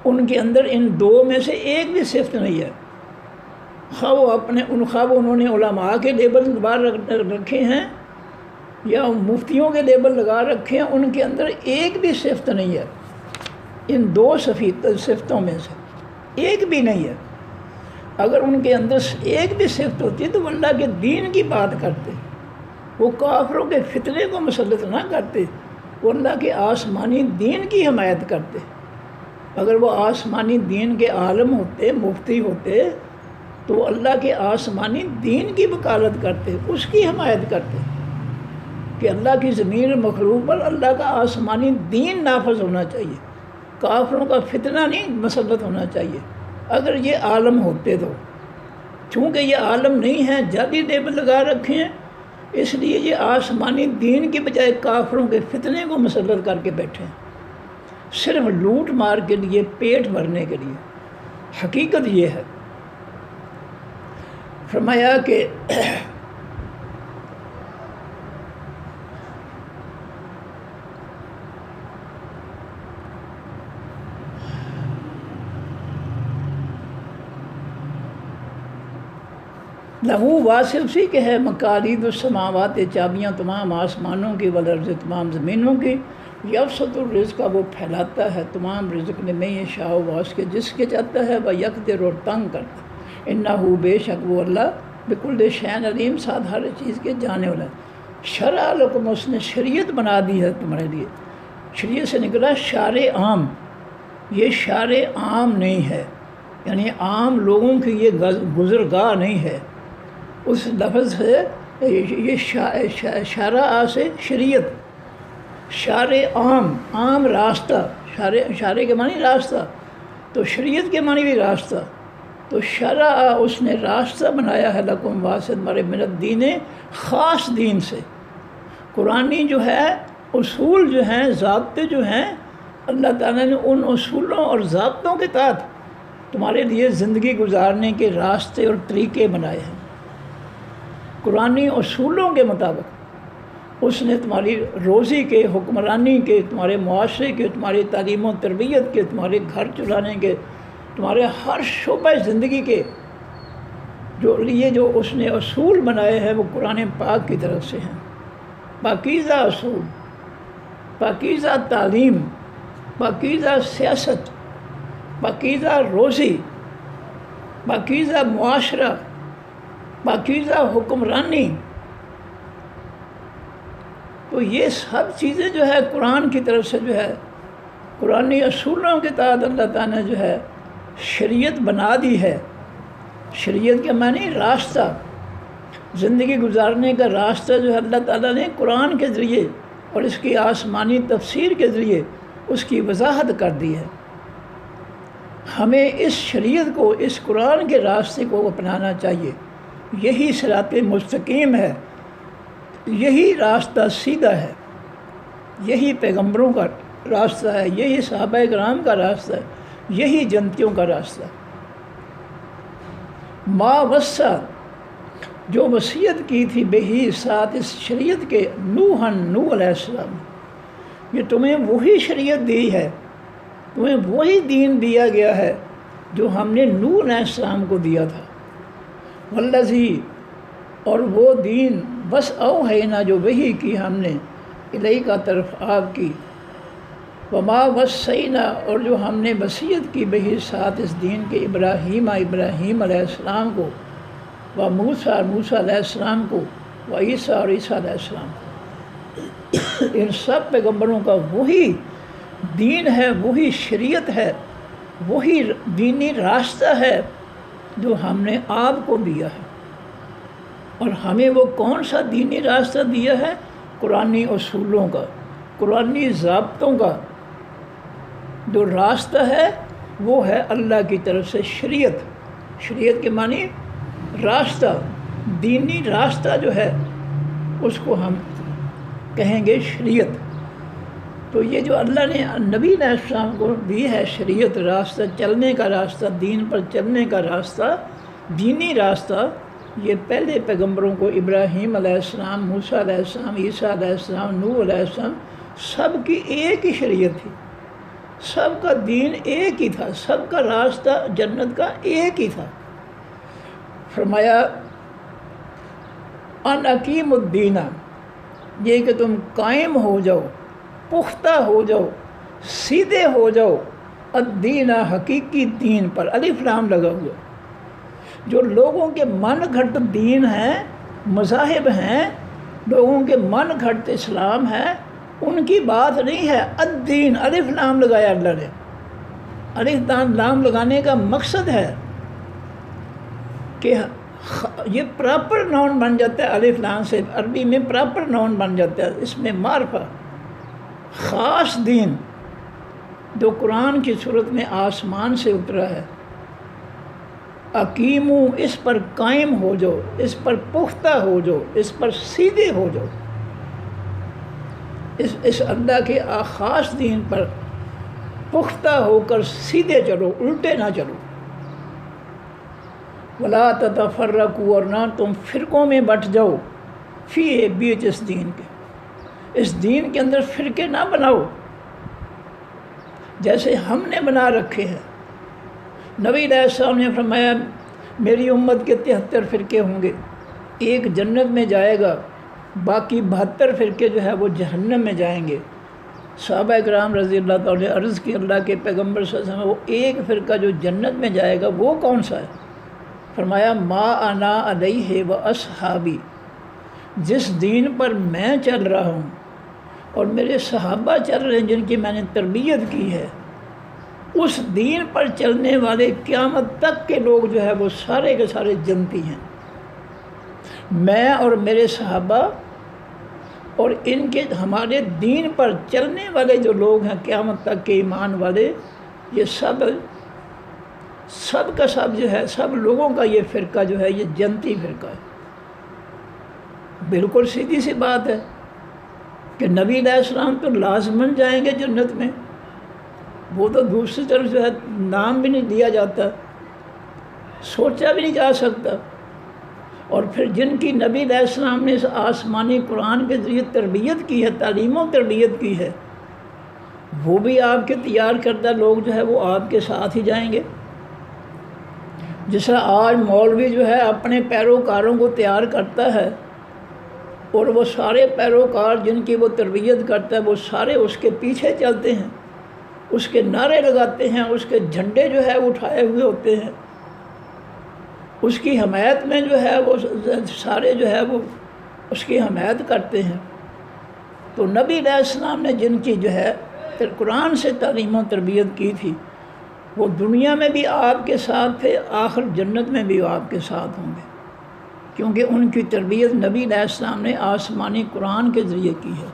ان کے اندر ان دو میں سے ایک بھی صفت نہیں ہے، خواہ انہوں نے علماء کے لیبل رکھے ہیں یا مفتیوں کے لیبل لگا رکھے ہیں، ان کے اندر ایک بھی صفت نہیں ہے۔ ان دو صفتوں میں سے ایک بھی نہیں ہے۔ اگر ان کے اندر ایک بھی صفت ہوتی تو وہ اللہ کے دین کی بات کرتے، وہ کافروں کے فتنے کو مسلط نہ کرتے، وہ اللہ کے آسمانی دین کی حمایت کرتے۔ اگر وہ آسمانی دین کے عالم ہوتے، مفتی ہوتے، تو وہ اللہ کے آسمانی دین کی وکالت کرتے، اس کی حمایت کرتے کہ اللہ کی زمین مخلوق پر اللہ کا آسمانی دین نافذ ہونا چاہیے، کافروں کا فتنہ نہیں مسلط ہونا چاہیے۔ اگر یہ عالم ہوتے تو، چونکہ یہ عالم نہیں ہیں، جعلی لیبل لگا رکھے ہیں، اس لیے یہ آسمانی دین کی بجائے کافروں کے فتنے کو مسلط کر کے بیٹھے ہیں، صرف لوٹ مار کے لیے، پیٹ بھرنے کے لیے۔ حقیقت یہ ہے، فرمایا کہ لہو واسع اسی کے ہے مقالید السماوات چابیاں تمام آسمانوں کی والارض تمام زمینوں کی یبسط الرزق وہ پھیلاتا ہے تمام رزق میں میں یشاء واس کے جس کے چاہتا ہے وہ یقدر اور تنگ کرتا ہے انہ بے شک وہ اللہ بکل شین علیم ساتھ ہر چیز کے جانے والا ہے شرع لکم اس نے شریعت بنا دی ہے تمہارے لیے شریعت سے نکلا شارع عام یہ شارع عام نہیں ہے یعنی عام لوگوں کی یہ گزرگاہ نہیں ہے اس لفظ سے یہ شارع سے شریعت شارع عام راستہ شارع کے معنی راستہ تو شریعت کے معنی بھی راستہ تو شرع اس نے راستہ بنایا ہے لکم واسط مرے من الدین خاص دین سے قرآنی جو ہے اصول جو ہیں ضابطے جو ہیں اللہ تعالیٰ نے ان اصولوں اور ضابطوں کے تحت تمہارے لیے زندگی گزارنے کے راستے اور طریقے بنائے ہیں قرآنی اصولوں کے مطابق اس نے تمہاری روزی کے حکمرانی کے تمہارے معاشرے کے تمہاری تعلیم و تربیت کے تمہارے گھر چلانے کے تمہارے ہر شعبہ زندگی کے جو اس نے اصول بنائے ہیں وہ قرآن پاک کی طرف سے ہیں پاکیزہ اصول پاکیزہ تعلیم پاکیزہ سیاست پاکیزہ روزی پاکیزہ معاشرہ پاکیزہ حکمرانی تو یہ سب چیزیں جو ہے قرآن کی طرف سے جو ہے قرآنی اصولوں کے تحت اللہ تعالیٰ نے جو ہے شریعت بنا دی ہے شریعت کے معنی راستہ زندگی گزارنے کا راستہ جو ہے اللہ تعالیٰ نے قرآن کے ذریعے اور اس کی آسمانی تفسیر کے ذریعے اس کی وضاحت کر دی ہے ہمیں اس شریعت کو اس قرآن کے راستے کو اپنانا چاہیے یہی صراط مستقیم ہے یہی راستہ سیدھا ہے یہی پیغمبروں کا راستہ ہے یہی صحابہ کرام کا راستہ ہے یہی جنتیوں کا راستہ ہے ما وصّى جو وصیت کی تھی بہی ساتھ اس شریعت کے نوح علیہ السلام یہ تمہیں وہی شریعت دی ہے تمہیں وہی دین دیا گیا ہے جو ہم نے نوح علیہ السلام کو دیا تھا والذی اور وہ دین بس اوحینا جو وحی کی ہم نے الیک کا طرف آپ کی وما وصینا اور جو ہم نے وصیت کی بہی ساتھ اس دین کے ابراہیم علیہ السلام کو و موسیٰ علیہ السلام کو و عیسیٰ اور عیسیٰ علیہ السلام کو ان سب پیغمبروں کا وہی دین ہے وہی شریعت ہے وہی دینی راستہ ہے جو ہم نے آپ کو دیا ہے اور ہمیں وہ کون سا دینی راستہ دیا ہے قرآنی اصولوں کا قرآنی ضابطوں کا جو راستہ ہے وہ ہے اللہ کی طرف سے شریعت کے معنی راستہ دینی راستہ جو ہے اس کو ہم کہیں گے شریعت تو یہ جو اللہ نے نبی علیہ السلام کو دی ہے شریعت راستہ چلنے کا راستہ دین پر چلنے کا راستہ دینی راستہ یہ پہلے پیغمبروں کو ابراہیم علیہ السلام موسیٰ علیہ السلام عیسیٰ علیہ السلام نوح علیہ السلام سب کی ایک ہی شریعت تھی سب کا دین ایک ہی تھا سب کا راستہ جنت کا ایک ہی تھا فرمایا ان اقیم الدین یہ کہ تم قائم ہو جاؤ پختہ ہو جاؤ سیدھے ہو جاؤ الدین حقیقی دین پر الف لام لگا ہوا جو لوگوں کے من گھڑت دین ہیں مذاہب ہیں لوگوں کے من گھڑت اسلام ہے ان کی بات نہیں ہے الدین الف لام لگایا اللہ نے الف لام لگانے کا مقصد ہے کہ یہ پراپر نون بن جاتا ہے الف لام سے عربی میں پراپر نون بن جاتا ہے اس میں معرفہ خاص دین جو قرآن کی صورت میں آسمان سے اترا ہے اقیمو اس پر قائم ہو جاؤ اس پر پختہ ہو جاؤ اس پر سیدھے ہو جاؤ اس اللہ کے خاص دین پر پختہ ہو کر سیدھے چلو الٹے نہ چلو ولا تتفرقوا اور نہ تم فرقوں میں بٹ جاؤ فی بیچ اس دین کے اس دین کے اندر فرقے نہ بناؤ جیسے ہم نے بنا رکھے ہیں نبی علیہ السلام نے فرمایا میری امت کے 73 فرقے ہوں گے، ایک جنت میں جائے گا، باقی 72 فرقے جو ہے وہ جہنم میں جائیں گے۔ صحابہ اکرام رضی اللہ تعالیٰ نے عرض کی اللہ کے پیغمبر صلی اللہ علیہ وسلم، وہ ایک فرقہ جو جنت میں جائے گا وہ کون سا ہے؟ فرمایا ما انا علیہ و اصحابی، جس دین پر میں چل رہا ہوں اور میرے صحابہ چل رہے ہیں جن کی میں نے تربیت کی ہے، اس دین پر چلنے والے قیامت تک کے لوگ جو ہے وہ سارے کے سارے جنتی ہیں۔ میں اور میرے صحابہ اور ان کے ہمارے دین پر چلنے والے جو لوگ ہیں قیامت تک کے ایمان والے، یہ سب کا سب جو ہے، سب لوگوں کا یہ فرقہ جو ہے یہ جنتی فرقہ ہے۔ بالکل سیدھی سی بات ہے کہ نبی علیہ السلام تو لازماً جائیں گے جنت میں، وہ تو دوسری طرف جو ہے نام بھی نہیں دیا جاتا، سوچا بھی نہیں جا سکتا۔ اور پھر جن کی نبی علیہ السلام نے اس آسمانی قرآن کے ذریعے تربیت کی ہے، تعلیم و تربیت کی ہے، وہ بھی آپ کے تیار کردہ لوگ جو ہے وہ آپ کے ساتھ ہی جائیں گے۔ جس طرح آج مولوی جو ہے اپنے پیروکاروں کو تیار کرتا ہے اور وہ سارے پیروکار جن کی وہ تربیت کرتا ہے وہ سارے اس کے پیچھے چلتے ہیں، اس کے نعرے لگاتے ہیں، اس کے جھنڈے جو ہے اٹھائے ہوئے ہوتے ہیں، اس کی حمایت میں جو ہے وہ سارے جو ہے وہ اس کی حمایت کرتے ہیں۔ تو نبی علیہ السلام نے جن کی جو ہے قرآن سے تعلیم و تربیت کی تھی، وہ دنیا میں بھی آپ کے ساتھ تھے، آخر جنت میں بھی آپ کے ساتھ ہوں گے، کیونکہ ان کی تربیت نبی علیہ السلام نے آسمانی قرآن کے ذریعے کی ہے۔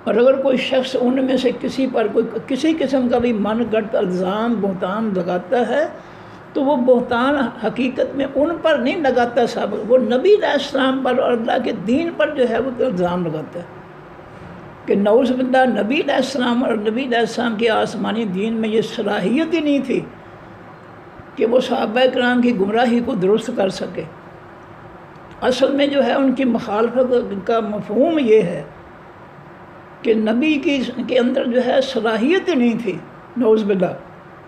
اور اگر کوئی شخص ان میں سے کسی پر کوئی کسی قسم کا بھی من گھڑت الزام بہتان لگاتا ہے تو وہ بہتان حقیقت میں ان پر نہیں لگاتا صاحب، وہ نبی علیہ السلام پر اور اللہ کے دین پر جو ہے وہ الزام لگاتا ہے کہ نعوذ باللہ نبی علیہ السلام اور نبی علیہ السلام کے آسمانی دین میں یہ صلاحیت ہی نہیں تھی کہ وہ صحابہ کرام کی گمراہی کو درست کر سکے۔ اصل میں جو ہے ان کی مخالفت کا مفہوم یہ ہے کہ نبی کے اندر جو ہے صلاحیت ہی نہیں تھی، نعوذ باللہ،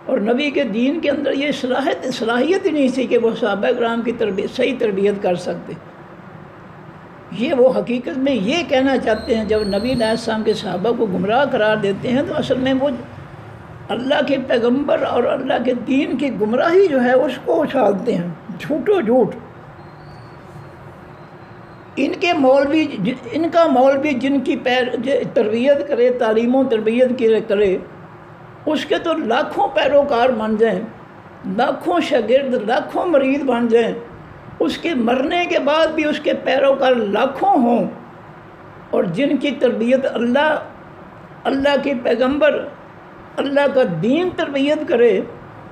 اور نبی کے دین کے اندر یہ صلاحیت ہی نہیں تھی کہ وہ صحابہ کرام کی صحیح تربیت کر سکتے۔ یہ وہ حقیقت میں یہ کہنا چاہتے ہیں، جب نبی علیہ السلام کے صحابہ کو گمراہ قرار دیتے ہیں تو اصل میں وہ اللہ کے پیغمبر اور اللہ کے دین کی گمراہی جو ہے اس کو اچھالتے ہیں، جھوٹو جھوٹ۔ ان کا مولوی جن کی تربیت کرے، تعلیم و تربیت کرے، اس کے تو لاکھوں پیروکار بن جائیں، لاکھوں شاگرد، لاکھوں مرید بن جائیں، اس کے مرنے کے بعد بھی اس کے پیروکار لاکھوں ہوں، اور جن کی تربیت اللہ کے پیغمبر، اللہ کا دین تربیت کرے،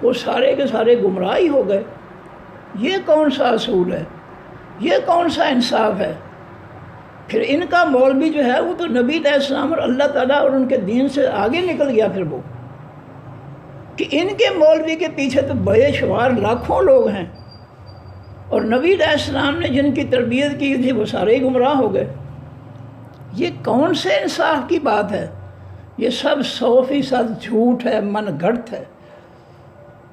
وہ سارے کے سارے گمراہی ہو گئے۔ یہ کون سا اصول ہے؟ یہ کون سا انصاف ہے؟ پھر ان کا مولوی جو ہے وہ تو نبی علیہ السلام اور اللہ تعالیٰ اور ان کے دین سے آگے نکل گیا۔ پھر وہ کہ ان کے مولوی کے پیچھے تو بے شمار لاکھوں لوگ ہیں، اور نبی علیہ السلام نے جن کی تربیت کی تھی وہ سارے ہی گمراہ ہو گئے۔ یہ کون سے انصاف کی بات ہے؟ یہ سب 100% جھوٹ ہے، من گھڑت ہے۔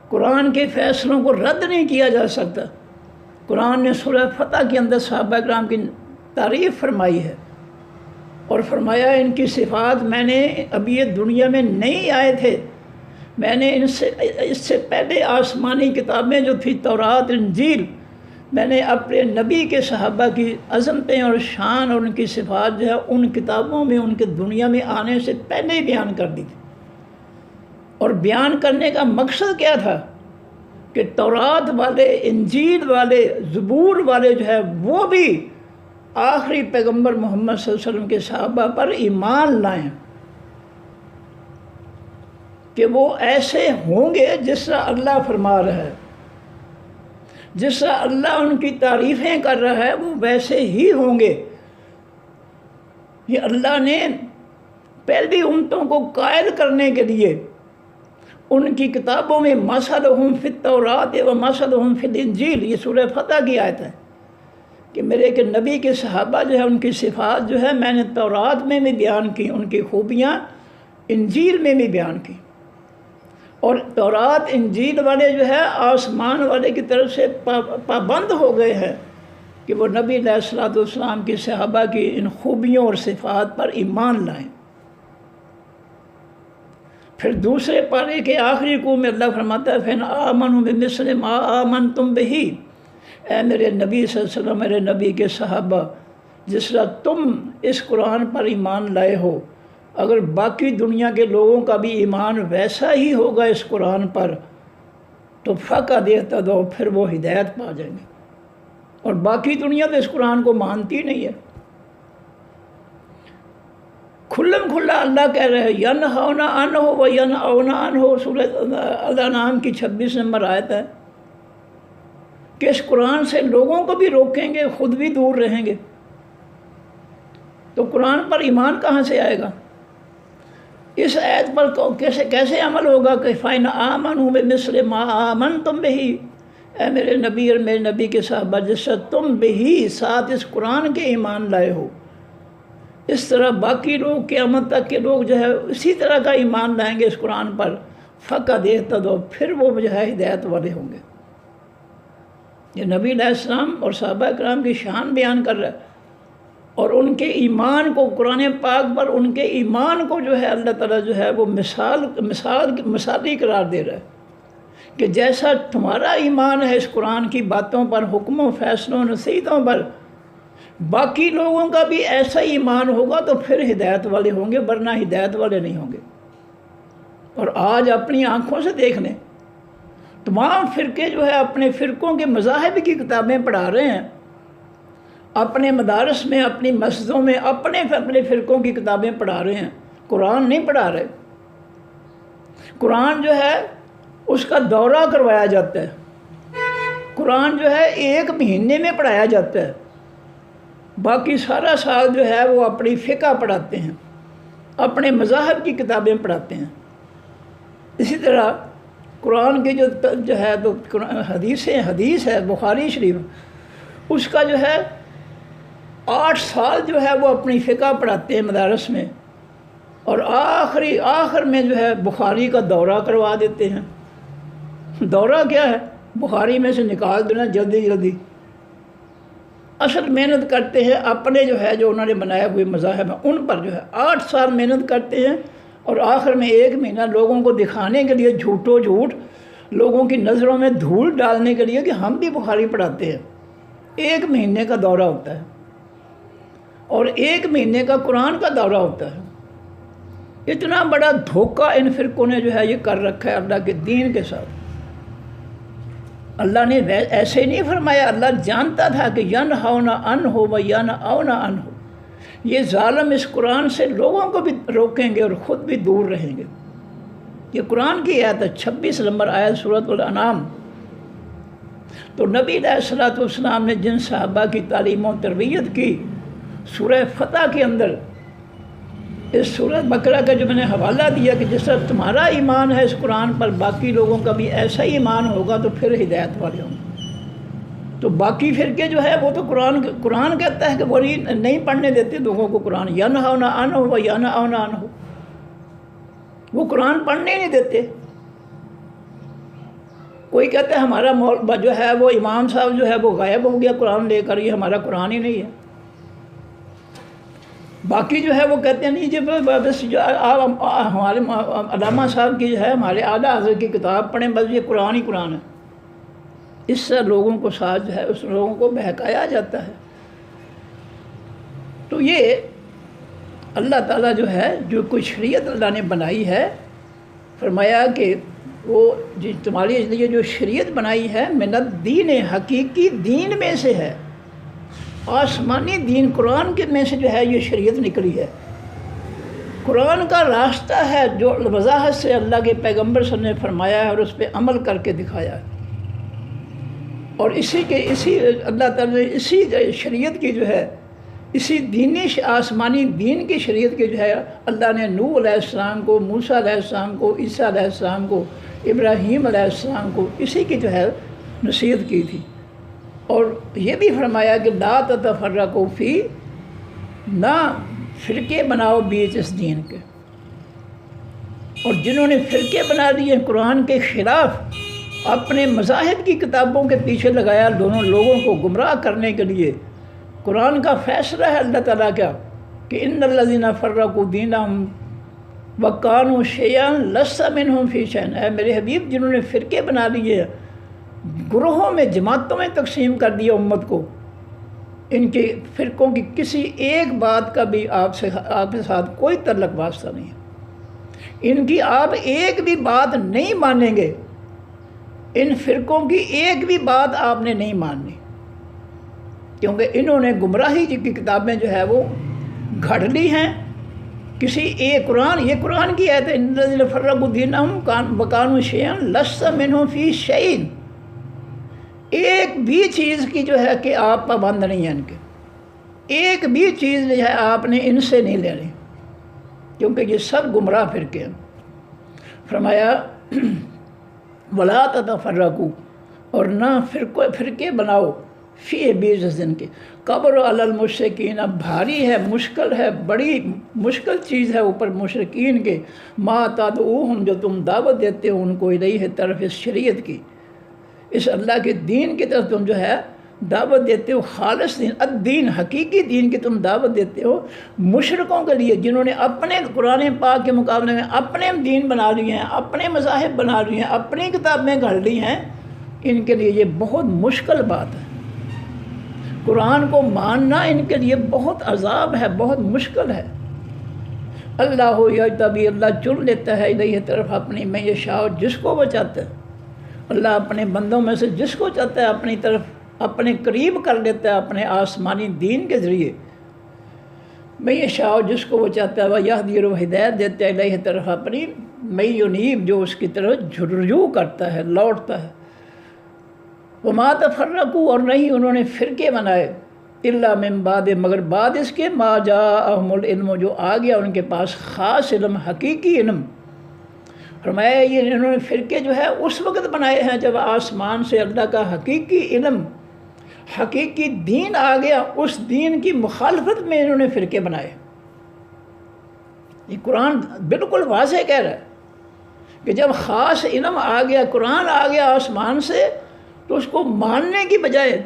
قرآن کے فیصلوں کو رد نہیں کیا جا سکتا۔ قرآن نے سورہ فتح کے اندر صحابہ کرام کی تعریف فرمائی ہے اور فرمایا ان کی صفات میں نے ابھی یہ دنیا میں نہیں آئے تھے، میں نے اس سے پہلے آسمانی کتابیں جو تھی تورات، انجیل، میں نے اپنے نبی کے صحابہ کی عظمتیں اور شان اور ان کی صفات جو ہے ان کتابوں میں ان کے دنیا میں آنے سے پہلے ہی بیان کر دی تھی۔ اور بیان کرنے کا مقصد کیا تھا کہ تورات والے، انجیل والے، زبور والے جو ہے وہ بھی آخری پیغمبر محمد صلی اللہ علیہ وسلم کے صحابہ پر ایمان لائیں کہ وہ ایسے ہوں گے جس طرح اللہ فرما رہا ہے، جس طرح اللہ ان کی تعریفیں کر رہا ہے وہ ویسے ہی ہوں گے۔ یہ اللہ نے پہلی امتوں کو قائل کرنے کے لیے ان کی کتابوں میں مثلہم فی التوراۃ و مثلہم فی الانجیل، یہ سورہ فتح کی آیت ہے کہ میرے کے نبی کے صحابہ جو ہے ان کی صفات جو ہے میں نے تورات میں بھی بیان کی، ان کی خوبیاں انجیل میں بھی بیان کی، اور تورات انجیل والے جو ہے آسمان والے کی طرف سے پابند ہو گئے ہیں کہ وہ نبی علیہ الصلوۃ والسلام کی صحابہ کی ان خوبیوں اور صفات پر ایمان لائیں۔ پھر دوسرے پارے کے آخری کو میں اللہ فرماتا ہے فَإِنْ آمَنُوا بِمِثْلِ مَا آمَنْتُمْ بِهِ، اے میرے نبی صلی اللہ علیہ وسلم، میرے نبی کے صحابہ، جس طرح تم اس قرآن پر ایمان لائے ہو، اگر باقی دنیا کے لوگوں کا بھی ایمان ویسا ہی ہوگا اس قرآن پر تو فَقَدْ اهْتَدَوْا، پھر وہ ہدایت پا جائیں گے۔ اور باقی دنیا تو اس قرآن کو مانتی نہیں ہے۔ کھلم کھلا اللہ کہہ رہے ہیں ینہون عنہ و ینأون عنہ، سورہ الانعام کی 26 نمبر آیت ہے کہ اس قرآن سے لوگوں کو بھی روکیں گے، خود بھی دور رہیں گے۔ تو قرآن پر ایمان کہاں سے آئے گا؟ اس آیت پر کیسے عمل ہوگا کہ فَإِنْ آمَنُوا بِمِثْلِ مَا آمَنْتُمْ بِهِ، اے میرے نبی اور میرے نبی کے صحابہ، جس سے تم بھی ساتھ اس قرآن کے ایمان لائے ہو، اس طرح باقی لوگ قیامت تک کے لوگ جو ہے اسی طرح کا ایمان لائیں گے اس قرآن پر، فَقَدْ اهْتَدَوْا، پھر وہ جو ہے ہدایت والے ہوں گے۔ یہ نبی علیہ السلام اور صحابہ کرام کی شان بیان کر رہا ہے، اور ان کے ایمان کو قرآن پاک پر ان کے ایمان کو جو ہے اللہ تعالیٰ جو ہے وہ مثالی قرار دے رہا ہے کہ جیسا تمہارا ایمان ہے اس قرآن کی باتوں پر، حکموں، فیصلوں، نصیحتوں پر، باقی لوگوں کا بھی ایسا ایمان ہوگا تو پھر ہدایت والے ہوں گے، ورنہ ہدایت والے نہیں ہوں گے۔ اور آج اپنی آنکھوں سے دیکھ لیں، تمام فرقے جو ہے اپنے فرقوں کے مذاہب کی کتابیں پڑھا رہے ہیں، اپنے مدارس میں، اپنی مسجدوں میں اپنے فرقوں کی کتابیں پڑھا رہے ہیں، قرآن نہیں پڑھا رہے۔ قرآن جو ہے اس کا دورہ کروایا جاتا ہے، قرآن جو ہے 1 مہینے میں پڑھایا جاتا ہے، باقی سارا سال جو ہے وہ اپنی فقہ پڑھاتے ہیں، اپنے مذاہب کی کتابیں پڑھاتے ہیں۔ اسی طرح قرآن کی جو ہے تو حدیث ہے بخاری شریف، اس کا جو ہے 8 سال جو ہے وہ اپنی فقہ پڑھاتے ہیں مدارس میں، اور آخر میں جو ہے بخاری کا دورہ کروا دیتے ہیں۔ دورہ کیا ہے؟ بخاری میں سے نکال دینا جلدی جلدی۔ اصل محنت کرتے ہیں اپنے جو ہے جو انہوں نے بنائے ہوئے مذاہب ہیں ان پر، جو ہے 8 سال محنت کرتے ہیں، اور آخر میں 1 مہینہ لوگوں کو دکھانے کے لیے جھوٹ لوگوں کی نظروں میں دھول ڈالنے کے لیے کہ ہم بھی بخاری پڑھاتے ہیں۔ 1 مہینے کا دورہ ہوتا ہے، اور 1 مہینے کا قرآن کا دورہ ہوتا ہے۔ اتنا بڑا دھوکہ ان فرقوں نے جو ہے یہ کر رکھا ہے اللہ کے دین کے ساتھ۔ اللہ نے ایسے نہیں فرمایا، اللہ جانتا تھا کہ ینہون عنہ و ینأون عنہ، یہ ظالم اس قرآن سے لوگوں کو بھی روکیں گے اور خود بھی دور رہیں گے۔ یہ قرآن کی آیت ہے، 26 نمبر آیت سورۃ الانعام۔ تو نبی علیہ الصلوۃ والسلام نے جن صحابہ کی تعلیم و تربیت کی، سورہ فتح کے اندر اس سورۃ بقرہ کا جو میں نے حوالہ دیا کہ جس طرح تمہارا ایمان ہے اس قرآن پر، باقی لوگوں کا بھی ایسا ہی ایمان ہوگا تو پھر ہدایت والے ہوں گے۔ تو باقی فرقے جو ہے وہ تو قرآن کہتا ہے کہ وہ نہیں پڑھنے دیتے لوگوں کو قرآن، ینہون عنہ و ینأون عنہ، وہ قرآن پڑھنے نہیں دیتے۔ کوئی کہتا ہے ہمارا جو ہے وہ امام صاحب جو ہے وہ غائب ہو گیا قرآن لے کر، یہ ہمارا قرآن ہی نہیں ہے۔ باقی جو ہے وہ کہتے ہیں نہیں جی بس جو ہمارے علامہ صاحب کی جو ہے ہمارے اعلیٰ حضرت کی کتاب پڑھیں، بس یہ قرآن ہی قرآن ہے۔ اس سے لوگوں کو ساتھ جو ہے اس لوگوں کو بہکایا جاتا ہے۔ تو یہ اللہ تعالیٰ جو ہے جو کوئی شریعت اللہ نے بنائی ہے، فرمایا کہ وہ تمہارے لیے جو شریعت بنائی ہے من الدین، حقیقی دین میں سے ہے، آسمانی دین قرآن کے میں سے جو ہے یہ شریعت نکلی ہے۔ قرآن کا راستہ ہے جو وضاحت سے اللہ کے پیغمبر صلی اللہ علیہ وسلم نے فرمایا ہے اور اس پہ عمل کر کے دکھایا ہے۔ اور اسی اللہ تعالیٰ نے اسی شریعت کی جو ہے اسی دینی آسمانی دین کی شریعت کے جو ہے اللہ نے نوح علیہ السلام کو، موسیٰ علیہ السلام کو، عیسیٰ علیہ السلام کو، ابراہیم علیہ السلام کو اسی کی جو ہے نصیحت کی تھی۔ اور یہ بھی فرمایا کہ لا تتفرقوا فی، نہ فرقے بناؤ بیچ اس دین کے۔ اور جنہوں نے فرقے بنا لیے قرآن کے خلاف، اپنے مذاہب کی کتابوں کے پیچھے لگایا دونوں لوگوں کو گمراہ کرنے کے لیے۔ قرآن کا فیصلہ ہے اللہ تعالیٰ کا کہ ان الذین فرقوا دینہم وکانوا شیعا لست منہم فی شیء، اے میرے حبیب جنہوں نے فرقے بنا لیے، گروہوں میں جماعتوں میں تقسیم کر دیا امت کو، ان کے فرقوں کی کسی ایک بات کا بھی آپ کے ساتھ کوئی تعلق واسطہ نہیں ہے، ان کی آپ ایک بھی بات نہیں مانیں گے، ان فرقوں کی ایک بھی بات آپ نے نہیں ماننی، کیونکہ انہوں نے گمراہی کی کتابیں جو ہے وہ گھڑ لی ہیں کسی ایک قرآن، یہ قرآن کی آیت ہے ان الذین فرقوا دینہم وکانوا شیعا لست منہم فی شیء، ایک بھی چیز کی جو ہے کہ آپ پابند نہیں ہیں ان کے، ایک بھی چیز جو ہے آپ نے ان سے نہیں لینی، کیونکہ یہ سب گمراہ فرقے ہیں۔ فرمایا ولا تتفرقوا، اور نہ فرقے بناؤ، فی بیس دن کے، قبر علی المشرکین، اب بھاری ہے، مشکل ہے، بڑی مشکل چیز ہے اوپر مشرکین کے، ما تدعوہم، جو تم دعوت دیتے ہو ان کو، الیہ، طرف اس شریعت کی، اس اللہ کے دین کی طرف تم جو ہے دعوت دیتے ہو، خالص دین، الدین، حقیقی دین کی تم دعوت دیتے ہو، مشرکوں کے لیے جنہوں نے اپنے قرآن پاک کے مقابلے میں اپنے دین بنا لیے ہیں، اپنے مذاہب بنا لیے ہیں، اپنی کتابیں گھڑ لی ہیں، ان کے لیے یہ بہت مشکل بات ہے، قرآن کو ماننا ان کے لیے بہت عذاب ہے، بہت مشکل ہے۔ اللہ یجتبی، اللہ چن لیتا ہے الیہ، طرف اپنی، من یشاء، جس کو وہ چاہتا ہے، اللہ اپنے بندوں میں سے جس کو چاہتا ہے اپنی طرف اپنے قریب کر لیتا ہے اپنے آسمانی دین کے ذریعے، من یشاء، جس کو وہ چاہتا ہے، ویہدی، اور ہدایت دیتا ہے الیہ، طرف اپنی، من ینیب، جو اس کی طرف رجوع کرتا ہے، لوٹتا ہے۔ وما تفرقوا، اور نہیں انہوں نے فرقے بنائے، الا من بعد، مگر بعد اس کے، ما جاءہم العلم، جو آ گیا ان کے پاس خاص علم، حقیقی علم۔ فرمایا یہ انہوں نے فرقے جو ہے اس وقت بنائے ہیں جب آسمان سے اللہ کا حقیقی علم، حقیقی دین آ گیا، اس دین کی مخالفت میں انہوں نے فرقے بنائے۔ یہ قرآن بالکل واضح کہہ رہا ہے کہ جب خاص علم آ گیا، قرآن آ گیا آسمان سے، تو اس کو ماننے کی بجائے،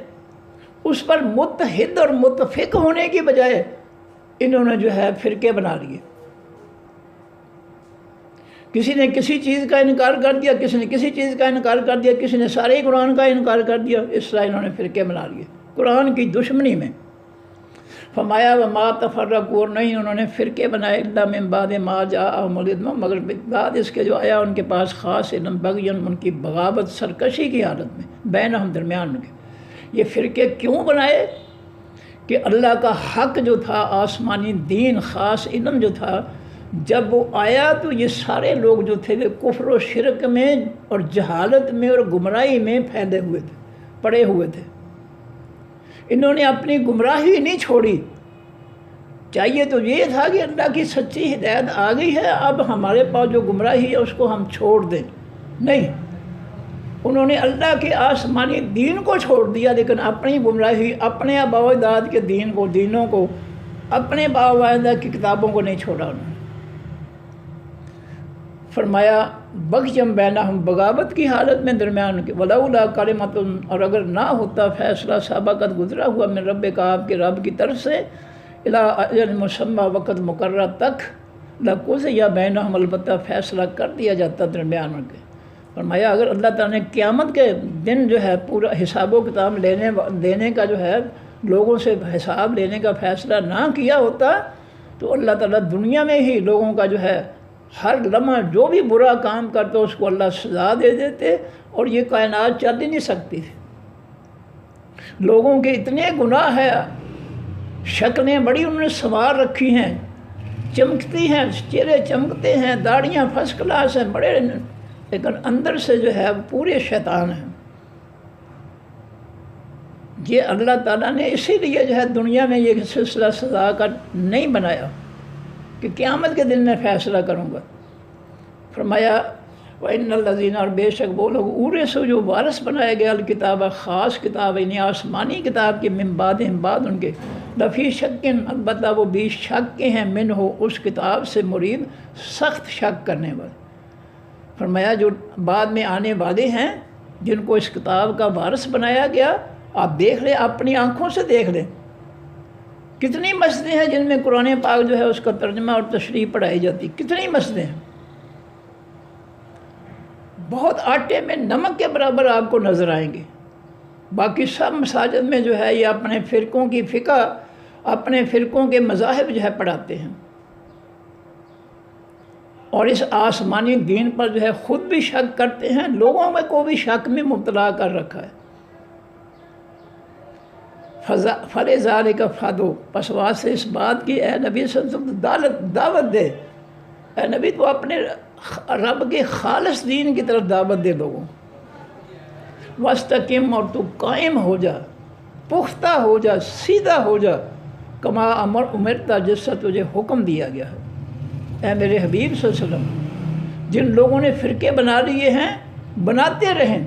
اس پر متحد اور متفق ہونے کی بجائے، انہوں نے جو ہے فرقے بنا لیے، کسی نے کسی چیز کا انکار کر دیا، کسی نے کسی چیز کا انکار کر دیا، کسی نے سارے قرآن کا انکار کر دیا، اس طرح انہوں نے فرقے بنا لیے قرآن کی دشمنی میں۔ فرمایا وما تفرقوا، اور نہیں انہوں نے فرقے بنائے، الا من بعد ما جاءہم العلم، مگر بعد اس کے جو آیا ان کے پاس خاص علم، بغیاً، ان کی بغاوت، سرکشی کی حالت میں، بینہم، درمیان ان کے۔ یہ فرقے کیوں بنائے کہ اللہ کا حق جو تھا، آسمانی دین، خاص علم جو تھا، جب وہ آیا تو یہ سارے لوگ جو تھے وہ کفر و شرک میں اور جہالت میں اور گمراہی میں پھیلے ہوئے تھے، پڑے ہوئے تھے۔ انہوں نے اپنی گمراہی نہیں چھوڑی، چاہیے تو یہ تھا کہ اللہ کی سچی ہدایت آ گئی ہے، اب ہمارے پاس جو گمراہی ہے اس کو ہم چھوڑ دیں، نہیں، انہوں نے اللہ کے آسمانی دین کو چھوڑ دیا، لیکن اپنی گمراہی، اپنے آباء و اجداد کے دینوں کو، اپنے آباء و اجداد کی کتابوں کو نہیں چھوڑا انہوں نے۔ فرمایا بغیم بینہم، بغاوت کی حالت میں درمیان کے، ولولا کلمۃ، اور اگر نہ ہوتا فیصلہ سابقت، گزرا ہوا من رب کا، آپ کے رب کی طرف سے، الی اجل مسمى، وقت مقررہ تک، لقضی بینہم، البتہ فیصلہ کر دیا جاتا درمیان کے۔ فرمایا اگر اللہ تعالیٰ نے قیامت کے دن جو ہے پورا حساب و کتاب لینے کا جو ہے، لوگوں سے حساب لینے کا فیصلہ نہ کیا ہوتا، تو اللہ تعالیٰ دنیا میں ہی لوگوں کا جو ہے ہر لمحہ جو بھی برا کام کرتا اس کو اللہ سزا دے دیتے، اور یہ کائنات چل ہی نہیں سکتی تھی۔ لوگوں کے اتنے گناہ ہیں، شکلیں بڑی انہوں نے سنوار رکھی ہیں، چمکتی ہیں، چہرے چمکتے ہیں، داڑیاں فرسٹ کلاس ہیں بڑے، لیکن اندر سے جو ہے پورے شیطان ہیں۔ یہ اللہ تعالیٰ نے اسی لیے جو ہے دنیا میں یہ سلسلہ سزا کا نہیں بنایا کہ قیامت کے دن میں فیصلہ کروں گا۔ فرمایا وَإِنَّ الَّذِينَ، اور بے شک وہ لوگ، اورثوا، جو وارث بنایا گیا، الکتاب، خاص کتاب، یعنی آسمانی کتاب کے، من بعدہم، بعد ان کے، لفی شک، البتہ وہ بھی شک کے ہیں، منہ، اس کتاب سے، مرید، سخت شک کرنے والے۔ فرمایا جو بعد میں آنے والے ہیں جن کو اس کتاب کا وارث بنایا گیا، آپ دیکھ لیں، اپنی آنکھوں سے دیکھ لیں، کتنی مسجدیں ہیں جن میں قرآن پاک جو ہے اس کا ترجمہ اور تشریح پڑھائی جاتی، کتنی مسجدیں ہیں، بہت آٹے میں نمک کے برابر آپ کو نظر آئیں گے۔ باقی سب مساجد میں جو ہے یہ اپنے فرقوں کی فقہ، اپنے فرقوں کے مذاہب جو ہے پڑھاتے ہیں، اور اس آسمانی دین پر جو ہے خود بھی شک کرتے ہیں، لوگوں میں کو بھی شک میں مبتلا کر رکھا ہے۔ فَلِذَلِكَ فَادُوا، پس واسطے اس بات کی اے نبی صلی اللہ علیہ وسلم دعوت دے، اے نبی تو اپنے رب کے خالص دین کی طرف دعوت دے لوگوں، وَاسْتَقِمْ، اور تو قائم ہو جا، پختہ ہو جا، سیدھا ہو جا، کما امرتا، جس سے تجھے حکم دیا گیا ہے۔ اے میرے حبیب صلی اللہ علیہ وسلم، جن لوگوں نے فرقے بنا لیے ہیں بناتے رہیں،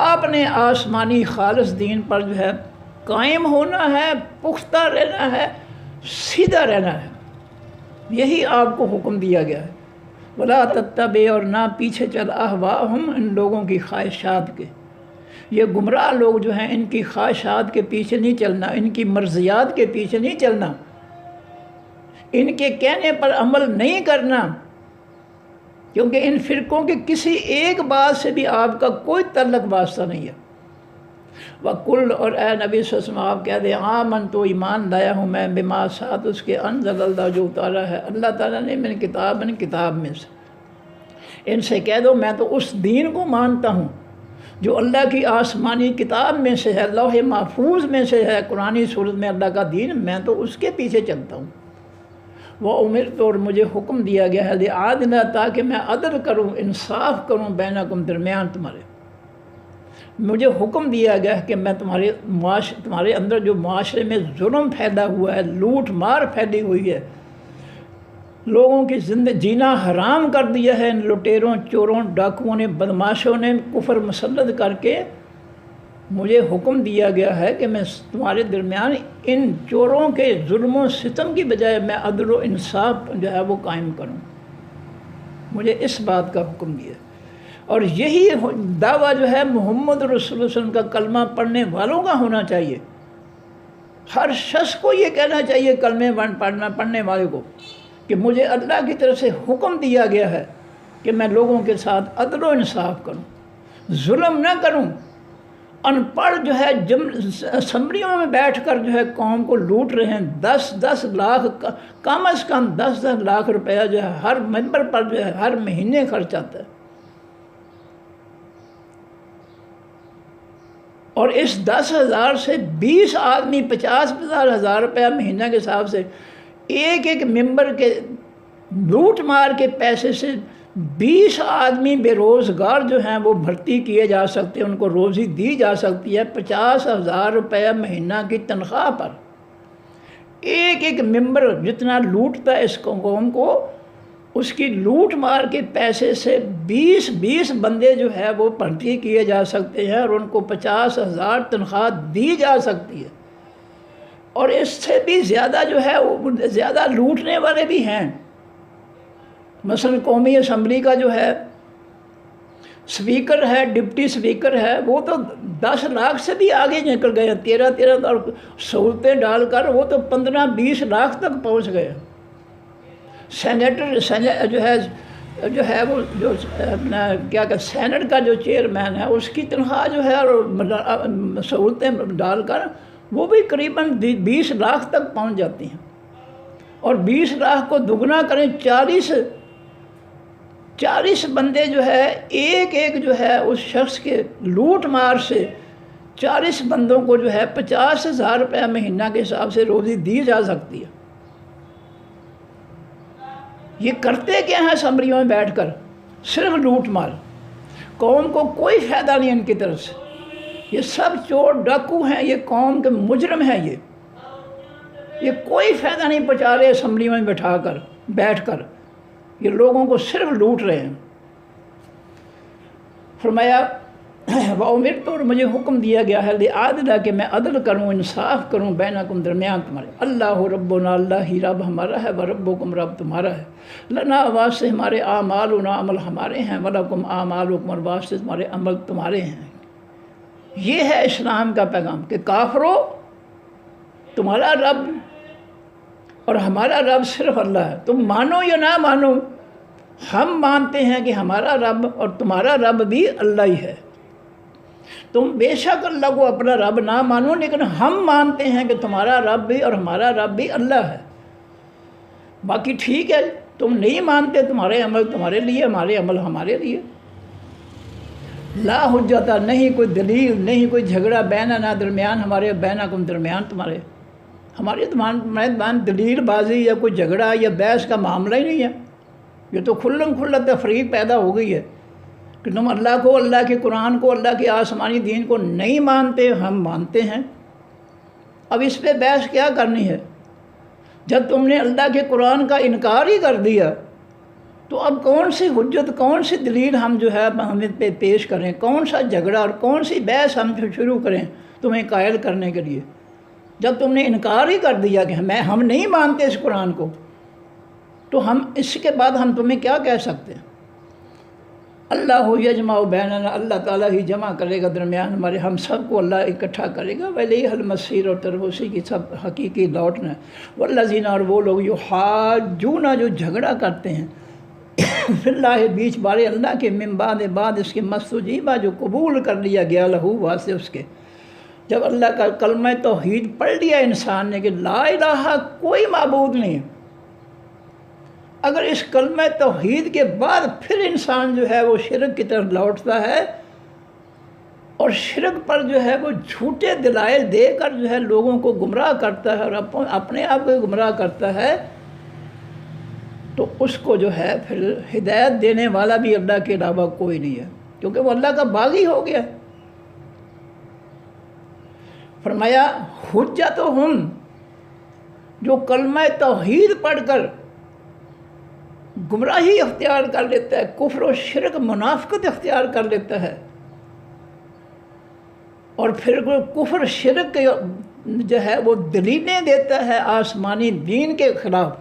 آپ نے آسمانی خالص دین پر جو ہے قائم ہونا ہے، پختہ رہنا ہے، سیدھا رہنا ہے، یہی آپ کو حکم دیا گیا ہے۔ وَلَا تَتَّبِعْ، اور نہ پیچھے چل، اَہْوَاءَهُمْ، ان لوگوں کی خواہشات کے، یہ گمراہ لوگ جو ہیں ان کی خواہشات کے پیچھے نہیں چلنا، ان کی مرضیات کے پیچھے نہیں چلنا، ان کے کہنے پر عمل نہیں کرنا، کیونکہ ان فرقوں کے کسی ایک بات سے بھی آپ کا کوئی تعلق واسطہ نہیں ہے۔ وَقُلْ، اور اے نبی صلی اللہ علیہ وسلم آپ کہہ دیں، آمنت، تو ایمان لایا ہوں میں، بما، ساتھ اس کے، انزل اللہ، جو اتارا ہے اللہ تعالیٰ نے، من کتاب میں سے۔ ان سے کہہ دو میں تو اس دین کو مانتا ہوں جو اللہ کی آسمانی کتاب میں سے ہے، لوح محفوظ میں سے ہے، قرآنی صورت میں اللہ کا دین، میں تو اس کے پیچھے چلتا ہوں۔ وہ امرت، اور مجھے حکم دیا گیا ہے، لِأَعْدِلَ، تاکہ میں عدل کروں، انصاف کروں، بینکم، درمیان تمہارے، مجھے حکم دیا گیا ہے کہ میں تمہارے اندر جو معاشرے میں ظلم پھیلا ہوا ہے، لوٹ مار پھیلی ہوئی ہے، لوگوں کی زندگی جینا حرام کر دیا ہے، ان لٹیروں، چوروں، ڈاکوؤں نے، بدماشوں نے کفر مسلط کر کے، مجھے حکم دیا گیا ہے کہ میں تمہارے درمیان ان چوروں کے ظلم و ستم کی بجائے میں عدل و انصاف جو ہے وہ قائم کروں، مجھے اس بات کا حکم دیا۔ اور یہی دعویٰ جو ہے محمد رسول اللہ صلی اللہ علیہ وسلم کا کلمہ پڑھنے والوں کا ہونا چاہیے، ہر شخص کو یہ کہنا چاہیے، کلمے پڑھنے والے کو، کہ مجھے اللہ کی طرف سے حکم دیا گیا ہے کہ میں لوگوں کے ساتھ عدل و انصاف کروں، ظلم نہ کروں۔ ان پڑھ جو ہے اسمبلیوں میں بیٹھ کر جو ہے قوم کو لوٹ رہے ہیں، 10 لاکھ، کم از کم 10 لاکھ روپیہ جو ہے ہر ممبر پر جو ہے ہر مہینے خرچ آتا ہے، اور اس 10,000 سے 20 آدمی 50,000 روپیہ مہینہ کے حساب سے ایک ممبر کے لوٹ مار کے پیسے سے 20 آدمی بے روزگار جو ہیں وہ بھرتی کیے جا سکتے ہیں، ان کو روزی دی جا سکتی ہے 50,000 روپیہ مہینہ کی تنخواہ پر۔ ایک ممبر جتنا لوٹتا ہے اس قوم کو، اس کی لوٹ مار کے پیسے سے 20 بندے جو ہے وہ بھرتی کیے جا سکتے ہیں، اور ان کو 50,000 تنخواہ دی جا سکتی ہے، اور اس سے بھی زیادہ جو ہے وہ زیادہ لوٹنے والے بھی ہیں۔ مثلا قومی اسمبلی کا جو ہے سپیکر ہے، ڈپٹی سپیکر ہے، وہ تو 10 لاکھ سے بھی آگے نکل گئے ہیں، 13 اور سہولتیں ڈال کر وہ تو 15-20 لاکھ تک پہنچ گئے۔ سینیٹر جو ہے وہ جو اپنا کیا کہ سینٹ کا جو چیئرمین ہے، اس کی تنخواہ جو ہے اور سہولتیں ڈال کر وہ بھی قریباً 20 لاکھ تک پہنچ جاتی ہیں، اور 20 لاکھ کو دگنا کریں، 40 بندے جو ہے ایک جو ہے اس شخص کے لوٹ مار سے 40 بندوں کو جو ہے 50,000 روپیہ مہینہ کے حساب سے روزی دی جا سکتی ہے۔ یہ کرتے کیا ہیں اسمبلیوں میں بیٹھ کر؟ صرف لوٹ مار، قوم کو کوئی فائدہ نہیں ان کی طرف سے، یہ سب چور ڈاکو ہیں، یہ قوم کے مجرم ہیں، یہ کوئی فائدہ نہیں پہنچا رہے اسمبلیوں میں بیٹھ کر، یہ لوگوں کو صرف لوٹ رہے ہیں۔ فرمایا وَأُمِرْتُ اور مجھے حکم دیا گیا ہے لِأَعْدِلَ کہ میں عدل کروں، انصاف کروں بینکم درمیان تمہارے۔ اللہ ربنا اللہ ہی رب ہمارا ہے، وربکم رب تمہارا ہے۔ لنا آواز سے ہمارے اعمالنا عمل ہمارے ہیں، ولکم اعمالکم اور آواز سے تمہارے عمل تمہارے ہیں۔ یہ ہے اسلام کا پیغام کہ کافرو تمہارا رب اور ہمارا رب صرف اللہ ہے، تم مانو یا نہ مانو، ہم مانتے ہیں کہ ہمارا رب اور تمہارا رب بھی اللہ ہی ہے۔ تم بے شک اللہ کو اپنا رب نہ مانو، لیکن ہم مانتے ہیں کہ تمہارا رب بھی اور ہمارا رب بھی اللہ ہے۔ باقی ٹھیک ہے، تم نہیں مانتے، تمہارے عمل تمہارے لیے، ہمارے عمل ہمارے لیے۔ لا حجت نہیں کوئی دلیل، نہیں کوئی جھگڑا بیننا درمیان ہمارے، بینکم درمیان تمہارے، ہمارے تمہارے دلیل بازی یا کوئی جھگڑا یا بحث کا معاملہ ہی نہیں ہے۔ یہ تو کھلم کھلا تفریق پیدا ہو گئی ہے کہ تم اللہ کو، اللہ کے قرآن کو، اللہ کے آسمانی دین کو نہیں مانتے، ہم مانتے ہیں۔ اب اس پہ بحث کیا کرنی ہے؟ جب تم نے اللہ کے قرآن کا انکار ہی کر دیا تو اب کون سی حجت، کون سی دلیل ہم جو ہے ہمیں پہ پیش کریں، کون سا جھگڑا اور کون سی بحث ہم شروع کریں تمہیں قائل کرنے کے لیے؟ جب تم نے انکار ہی کر دیا کہ ہم نہیں مانتے اس قرآن کو، تو ہم اس کے بعد ہم تمہیں کیا کہہ سکتے ہیں؟ اللہ یجمع بیننا، اللہ تعالیٰ ہی جمع کرے گا درمیان ہمارے، ہم سب کو اللہ اکٹھا کرے گا۔ وَإِلَيْهِ الْمَصِيرُ اور طرف اسی کی سب حقیقی لوٹنا ہے۔ وَالَّذِينَ اور وہ لوگ یحاجون جو جھگڑا کرتے ہیں فی اللہ بیچ بارے اللہ کے، من بعد اس کے مستجیبہ جو قبول کر لیا گیا لہو واسطے اس کے۔ جب اللہ کا کلمہ توحید پڑھ لیا انسان نے کہ لا الہ کوئی معبود نہیں ہے، اگر اس کلمہ توحید کے بعد پھر انسان جو ہے وہ شرک کی طرف لوٹتا ہے اور شرک پر جو ہے وہ جھوٹے دلائل دے کر جو ہے لوگوں کو گمراہ کرتا ہے اور اپنے آپ کو گمراہ کرتا ہے، تو اس کو جو ہے پھر ہدایت دینے والا بھی اللہ کے علاوہ کوئی نہیں ہے، کیونکہ وہ اللہ کا باغی ہو گیا۔ فرمایا حجتہم جو کلمہ توحید پڑھ کر گمراہی اختیار کر لیتا ہے، کفر و شرک منافقت اختیار کر لیتا ہے، اور پھر کفر شرک جو ہے وہ دلیلیں دیتا ہے آسمانی دین کے خلاف،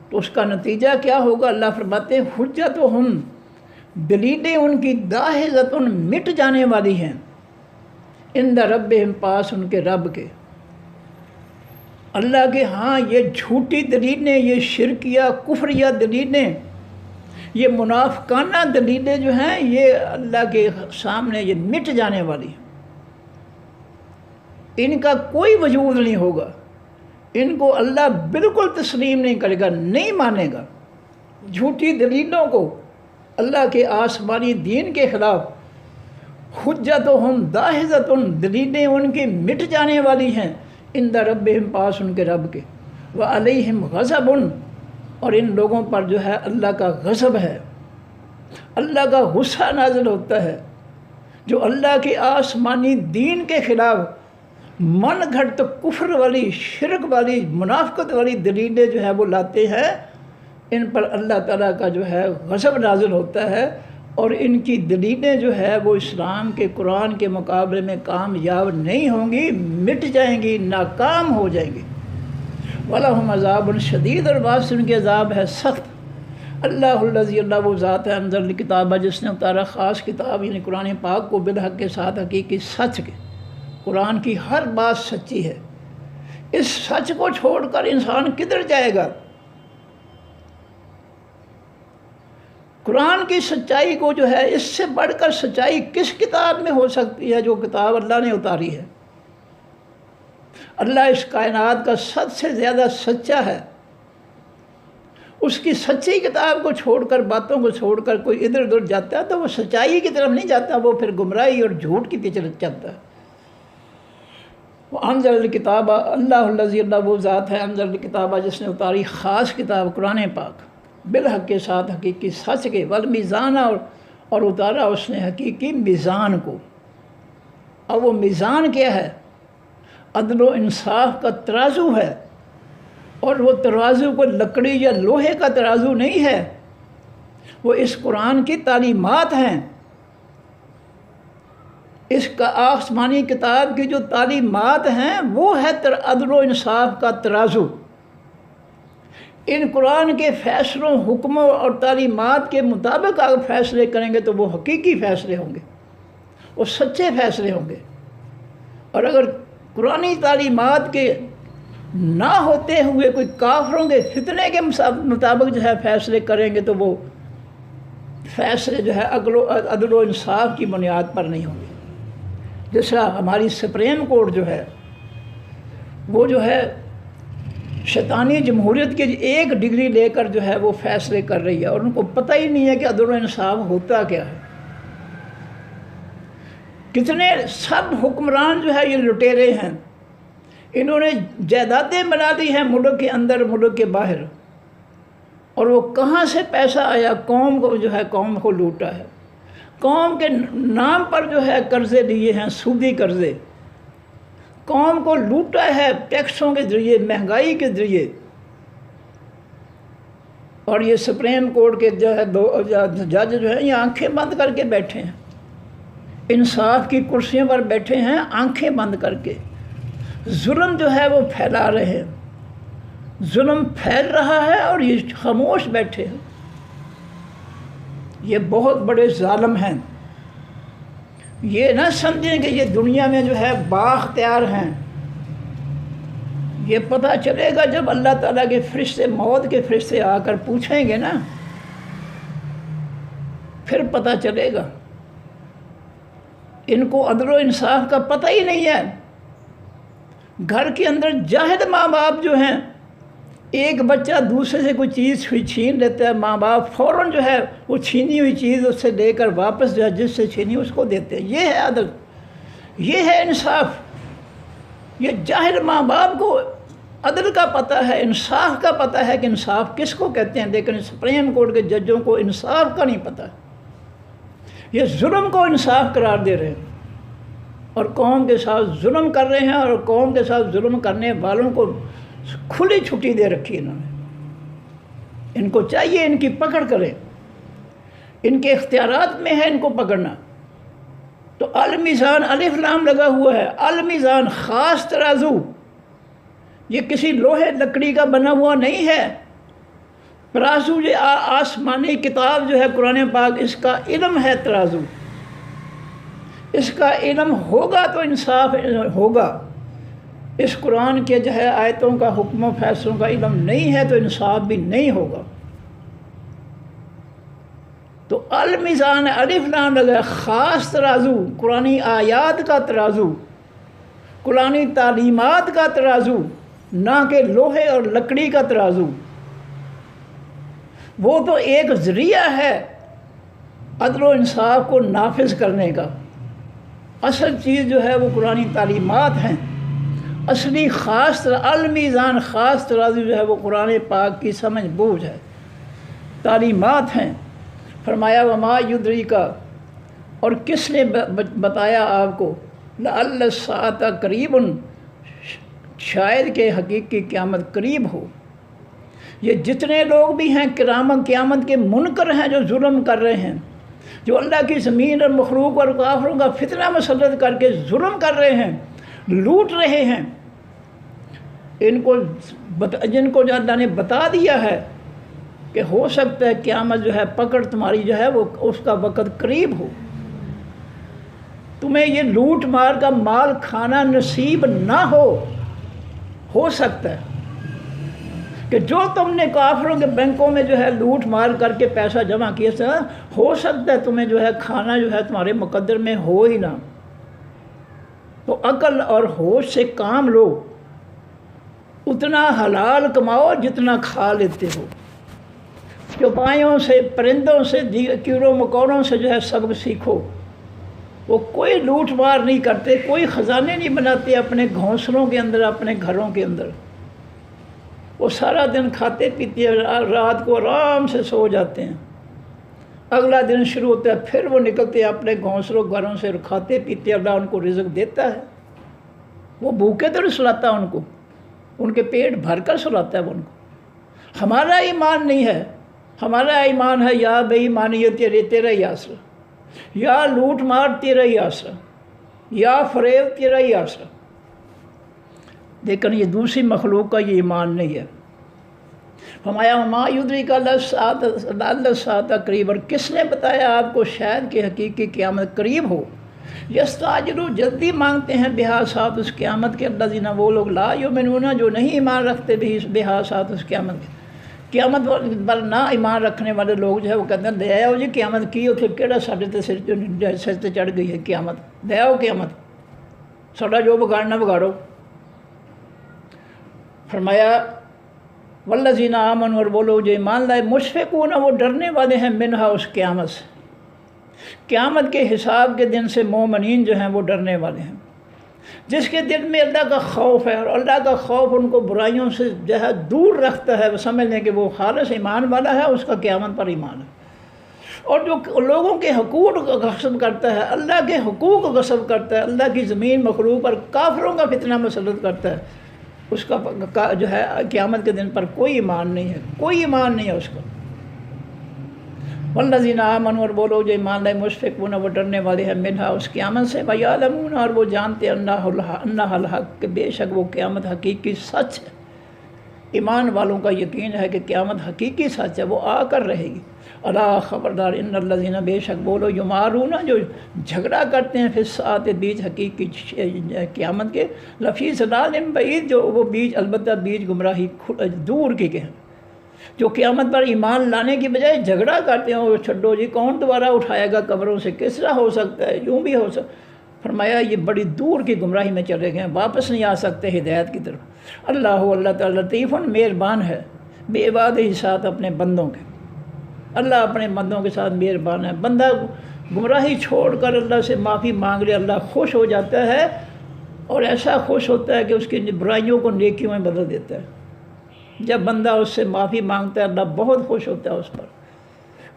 تو اس کا نتیجہ کیا ہوگا؟ اللہ فرماتے ہیں حجتہم دلیلیں ان کی داحضۃ مٹ جانے والی ہیں، عند ربہم پاس ان کے رب کے، اللہ کے ہاں یہ جھوٹی دلیلیں، یہ شرکیہ کفریہ دلیلیں، یہ منافقانہ دلیلیں جو ہیں یہ اللہ کے سامنے یہ مٹ جانے والی ہیں، ان کا کوئی وجود نہیں ہوگا، ان کو اللہ بالکل تسلیم نہیں کرے گا، نہیں مانے گا۔ جھوٹی دلیلوں کو اللہ کے آسمانی دین کے خلاف حجتہم داحضۃ دلیلیں ان کی مٹ جانے والی ہیں، عند ربہم پاس ان کے رب کے، وعلیہم غضب اور ان لوگوں پر جو ہے اللہ کا غضب ہے، اللہ کا غصہ نازل ہوتا ہے، جو اللہ کے آسمانی دین کے خلاف من گھڑت کفر والی، شرک والی، منافقت والی دلیلیں جو ہے وہ لاتے ہیں، ان پر اللہ تعالیٰ کا جو ہے غضب نازل ہوتا ہے، اور ان کی دلیلیں جو ہے وہ اسلام کے قرآن کے مقابلے میں کامیاب نہیں ہوں گی، مٹ جائیں گی، ناکام ہو جائیں گی۔ وَلَهُمْ عَذَابٌ شَدِيدٌ اور بعض ان کے عذاب ہے سخت۔ اللہ الذی اللہ وہ ذات ہے انزل الکتاب جس نے اتارا خاص کتاب یعنی قرآن پاک کو بالحق کے ساتھ حقیقی سچ کے، قرآن کی ہر بات سچی ہے، اس سچ کو چھوڑ کر انسان کدھر جائے گا؟ قرآن کی سچائی کو جو ہے اس سے بڑھ کر سچائی کس کتاب میں ہو سکتی ہے جو کتاب اللہ نے اتاری ہے؟ اللہ اس کائنات کا سب سے زیادہ سچا ہے، اس کی سچی کتاب کو چھوڑ کر، باتوں کو چھوڑ کر کوئی ادھر ادھر جاتا ہے تو وہ سچائی کی طرف نہیں جاتا، وہ پھر گمراہی اور جھوٹ کی پیچھے چلتا ہے۔ وہ انزل الکتاب اللہ الذی اللہ وہ ذات ہے انزل الکتاب جس نے اتاری خاص کتاب قرآن پاک بالحق کے ساتھ حقیقی سچ کے، والمیزان اور اتارا اس نے حقیقی میزان کو۔ اب وہ میزان کیا ہے؟ عدل و انصاف کا ترازو ہے، اور وہ ترازو کوئی لکڑی یا لوہے کا ترازو نہیں ہے، وہ اس قرآن کی تعلیمات ہیں، اس کا آسمانی کتاب کی جو تعلیمات ہیں وہ ہے عدل و انصاف کا ترازو۔ ان قرآن کے فیصلوں، حکموں اور تعلیمات کے مطابق اگر فیصلے کریں گے تو وہ حقیقی فیصلے ہوں گے، وہ سچے فیصلے ہوں گے۔ اور اگر قرآنی تعلیمات کے نہ ہوتے ہوئے کوئی کافروں کے فتنے کے مطابق جو ہے فیصلے کریں گے تو وہ فیصلے جو ہے عدل و انصاف کی بنیاد پر نہیں ہوں گے۔ جس طرح ہماری سپریم کورٹ جو ہے وہ جو ہے شیطانی جمہوریت کی ایک ڈگری لے کر جو ہے وہ فیصلے کر رہی ہے، اور ان کو پتہ ہی نہیں ہے کہ عدل و انصاف ہوتا کیا ہے۔ کتنے سب حکمران جو ہے یہ لٹیرے ہیں، انہوں نے جائیدادیں بنا دی ہیں ملک کے اندر، ملک کے باہر، اور وہ کہاں سے پیسہ آیا؟ قوم کو جو ہے قوم کو لوٹا ہے، قوم کے نام پر جو ہے قرضے لیے ہیں، سودی قرضے، قوم کو لوٹا ہے ٹیکسوں کے ذریعے، مہنگائی کے ذریعے۔ اور یہ سپریم کورٹ کے جو ہے جج جو ہیں یہ آنکھیں بند کر کے بیٹھے ہیں، انصاف کی کرسیوں پر بیٹھے ہیں آنکھیں بند کر کے، ظلم جو ہے وہ پھیلا رہے ہیں، ظلم پھیل رہا ہے اور یہ خاموش بیٹھے ہیں۔ یہ بہت بڑے ظالم ہیں۔ یہ نہ سمجھیں کہ یہ دنیا میں جو ہے بااختیار ہیں، یہ پتہ چلے گا جب اللہ تعالیٰ کے فرشتے، موت کے فرشتے آ کر پوچھیں گے نا، پھر پتہ چلے گا۔ ان کو عدل و انصاف کا پتہ ہی نہیں ہے۔ گھر کے اندر جاہل ماں باپ جو ہیں، ایک بچہ دوسرے سے کوئی چیز چھین لیتا ہے، ماں باپ فوراً جو ہے وہ چھینی ہوئی چیز اس سے لے کر واپس جو ہے جس سے چھینی اس کو دیتے ہیں۔ یہ ہے عدل، یہ ہے انصاف۔ یہ جاہل ماں باپ کو عدل کا پتہ ہے، انصاف کا پتہ ہے کہ انصاف کس کو کہتے ہیں، لیکن سپریم کورٹ کے ججوں کو انصاف کا نہیں پتہ۔ یہ ظلم کو انصاف قرار دے رہے ہیں اور قوم کے ساتھ ظلم کر رہے ہیں، اور قوم کے ساتھ ظلم کرنے والوں کو کھلی چھٹی دے رکھی انہوں نے۔ ان کو چاہیے ان کی پکڑ کریں، ان کے اختیارات میں ہے ان کو پکڑنا۔ تو المیزان الف لام لگا ہوا ہے، المیزان خاص ترازو، یہ کسی لوہے لکڑی کا بنا ہوا نہیں ہے۔ ترازو یہ آسمانی کتاب جو ہے قرآن پاک، اس کا علم ہے ترازو، اس کا علم ہوگا تو انصاف ہوگا۔ اس قرآن کے جو ہے آیتوں کا، حکم و فیصلوں کا علم نہیں ہے تو انصاف بھی نہیں ہوگا۔ تو المیزان الف لام لگا، خاص ترازو، قرآنی آیات کا ترازو، قرآنی تعلیمات کا ترازو، نہ کہ لوہے اور لکڑی کا ترازو۔ وہ تو ایک ذریعہ ہے عدل و انصاف کو نافذ کرنے کا۔ اصل چیز جو ہے وہ قرآنی تعلیمات ہیں، اصلی خاص المیزان خاص ترازو جو ہے وہ قرآن پاک کی سمجھ بوجھ ہے، تعلیمات ہیں۔ فرمایا وما یدریکا، اور کس نے بتایا آپ کو، لعل الساعۃ قریب، شاید کہ حقیقی قیامت قریب ہو۔ یہ جتنے لوگ بھی ہیں قیامت کے منکر ہیں، جو ظلم کر رہے ہیں، جو اللہ کی زمین اور مخلوق اور کافروں کا فتنہ مسلط کر کے ظلم کر رہے ہیں، لوٹ رہے ہیں، جن کو جو اللہ نے بتا دیا ہے کہ ہو سکتا ہے قیامت جو ہے پکڑ تمہاری جو ہے وہ اس کا وقت قریب ہو، تمہیں یہ لوٹ مار کا مال کھانا نصیب نہ ہو سکتا ہے کہ جو تم نے کافروں کے بینکوں میں جو ہے لوٹ مار کر کے پیسہ جمع کیا تھا، ہو سکتا ہے تمہیں جو ہے کھانا جو ہے تمہارے مقدر میں ہو ہی نہ۔ تو عقل اور ہوش سے کام لو، اتنا حلال کماؤ جتنا کھا لیتے ہو۔ چوپایوں سے، پرندوں سے، کیڑوں مکوڑوں سے جو ہے سبق سیکھو۔ وہ کوئی لوٹ مار نہیں کرتے، کوئی خزانے نہیں بناتے اپنے گھونسلوں کے اندر، اپنے گھروں کے اندر۔ وہ سارا دن کھاتے پیتے، رات کو آرام سے سو جاتے ہیں، اگلا دن شروع ہوتا ہے، پھر وہ نکلتے ہیں اپنے گھونسلوں گھروں سے، کھاتے پیتے، اللہ ان کو رزق دیتا ہے۔ وہ بھوکے تو نہیں سلاتا ان کو، ان کے پیٹ بھر کر سلاتا ہے وہ ان کو۔ ہمارا ایمان نہیں ہے، ہمارا ایمان ہے یا بے ایمانی تیرا ہی آسرا، یا لوٹ مار تیرا ہی آسرا۔ یا فریب تیرا ہی آسرا۔ لیکن یہ دوسری مخلوق کا یہ ایمان نہیں ہے۔ فرمایا ما یدریک لعل الساعۃ قریب، اور کس نے بتایا آپ کو شاید کہ حقیقی قیامت قریب ہو۔ یستعجلوا، جلدی مانگتے ہیں بہا ساتھ اس قیامت کے، الذین وہ لوگ لا یؤمنون جو نہیں ایمان رکھتے بہا ساتھ اس قیامت کے۔ قیامت پر نہ ایمان رکھنے والے لوگ جو ہے وہ کہتے ہیں لے آؤ جی قیامت کی اتنے کہڑا ساڈے تے سر تے چڑھ گئی ہے قیامت، لے آؤ قیامت، ساڈا جو بگاڑنا بگاڑو۔ فرمایا والذین آمنوا، اور وہ لوگ جو ایمان لائے، مشفقون، وہ ڈرنے والے ہیں، منہا اس قیامت سے، قیامت کے حساب کے دن سے مومنین جو ہیں وہ ڈرنے والے ہیں، جس کے دل میں اللہ کا خوف ہے، اور اللہ کا خوف ان کو برائیوں سے جو ہے دور رکھتا ہے، وہ سمجھ لیں کہ وہ خالص ایمان والا ہے، اس کا قیامت پر ایمان ہے۔ اور جو لوگوں کے حقوق کا غصب کرتا ہے، اللہ کے حقوق کا غصب کرتا ہے، اللہ کی زمین مخلوق پر کافروں کا فتنہ مسلط کرتا ہے، اس کا جو ہے قیامت کے دن پر کوئی ایمان نہیں ہے، کوئی ایمان نہیں ہے اس کا۔ والذین آمنوا، اور وہ لوگ جو ایمان لائے، مشفقون، وہ ڈرنے والے ہیں، منہا اس قیامت سے، ویعلمون، اور وہ جانتے ہیں انہا الحق، کہ بے شک وہ قیامت حقیقی سچ ہے۔ ایمان والوں کا یقین ہے کہ قیامت حقیقی سچ ہے، وہ آ کر رہے گی۔ الا خبردار، ان الذین، بے شک وہ لوگ یمارون، جو جھگڑا کرتے ہیں، فی الساعۃ، بیچ حقیقی قیامت کے، لفی ضلال بعید، جو وہ بیچ البتہ بیچ گمراہی دور کی ہیں، جو قیامت پر ایمان لانے کی بجائے جھگڑا کرتے ہیں، وہ چھڈو جی کون دوبارہ اٹھائے گا قبروں سے، کس طرح ہو سکتا ہے، یوں بھی ہو سکتا۔ فرمایا یہ بڑی دور کی گمراہی میں چلے گئے ہیں، واپس نہیں آ سکتے ہدایت کی طرف۔ اللہ تعالیٰ لطیف مہربان ہے، بے عبادہ ہی ساتھ اپنے بندوں کے، اللہ اپنے بندوں کے ساتھ مہربان ہے۔ بندہ گمراہی چھوڑ کر اللہ سے معافی مانگ لے، اللہ خوش ہو جاتا ہے، اور ایسا خوش ہوتا ہے کہ اس کی برائیوں کو نیکیوں میں بدل دیتا ہے۔ جب بندہ اس سے معافی مانگتا ہے، اللہ بہت خوش ہوتا ہے اس پر۔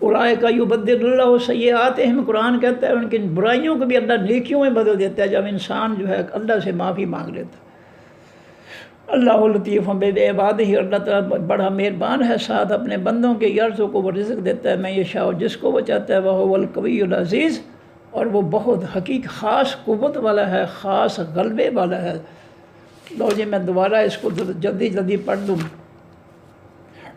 اولئک یبدل اللہ سیئاتہم، قرآن کہتا ہے ان کی برائیوں کو بھی اللہ نیکیوں میں بدل دیتا ہے جب انسان جو ہے اللہ سے معافی مانگ لیتا ہے۔ اللہ لطیف بعبادہ، اللہ تعالیٰ بڑا مہربان ہے ساتھ اپنے بندوں کے، یرزق کو وہ رزق دیتا ہے، میں یشاء، جس کو وہ چاہتا ہے، وہ القوی العزیز، اور وہ بہت حقیق خاص قوت والا ہے، خاص غلبے والا ہے۔ لو جی میں دوبارہ اس کو جلدی پڑھ دوں۔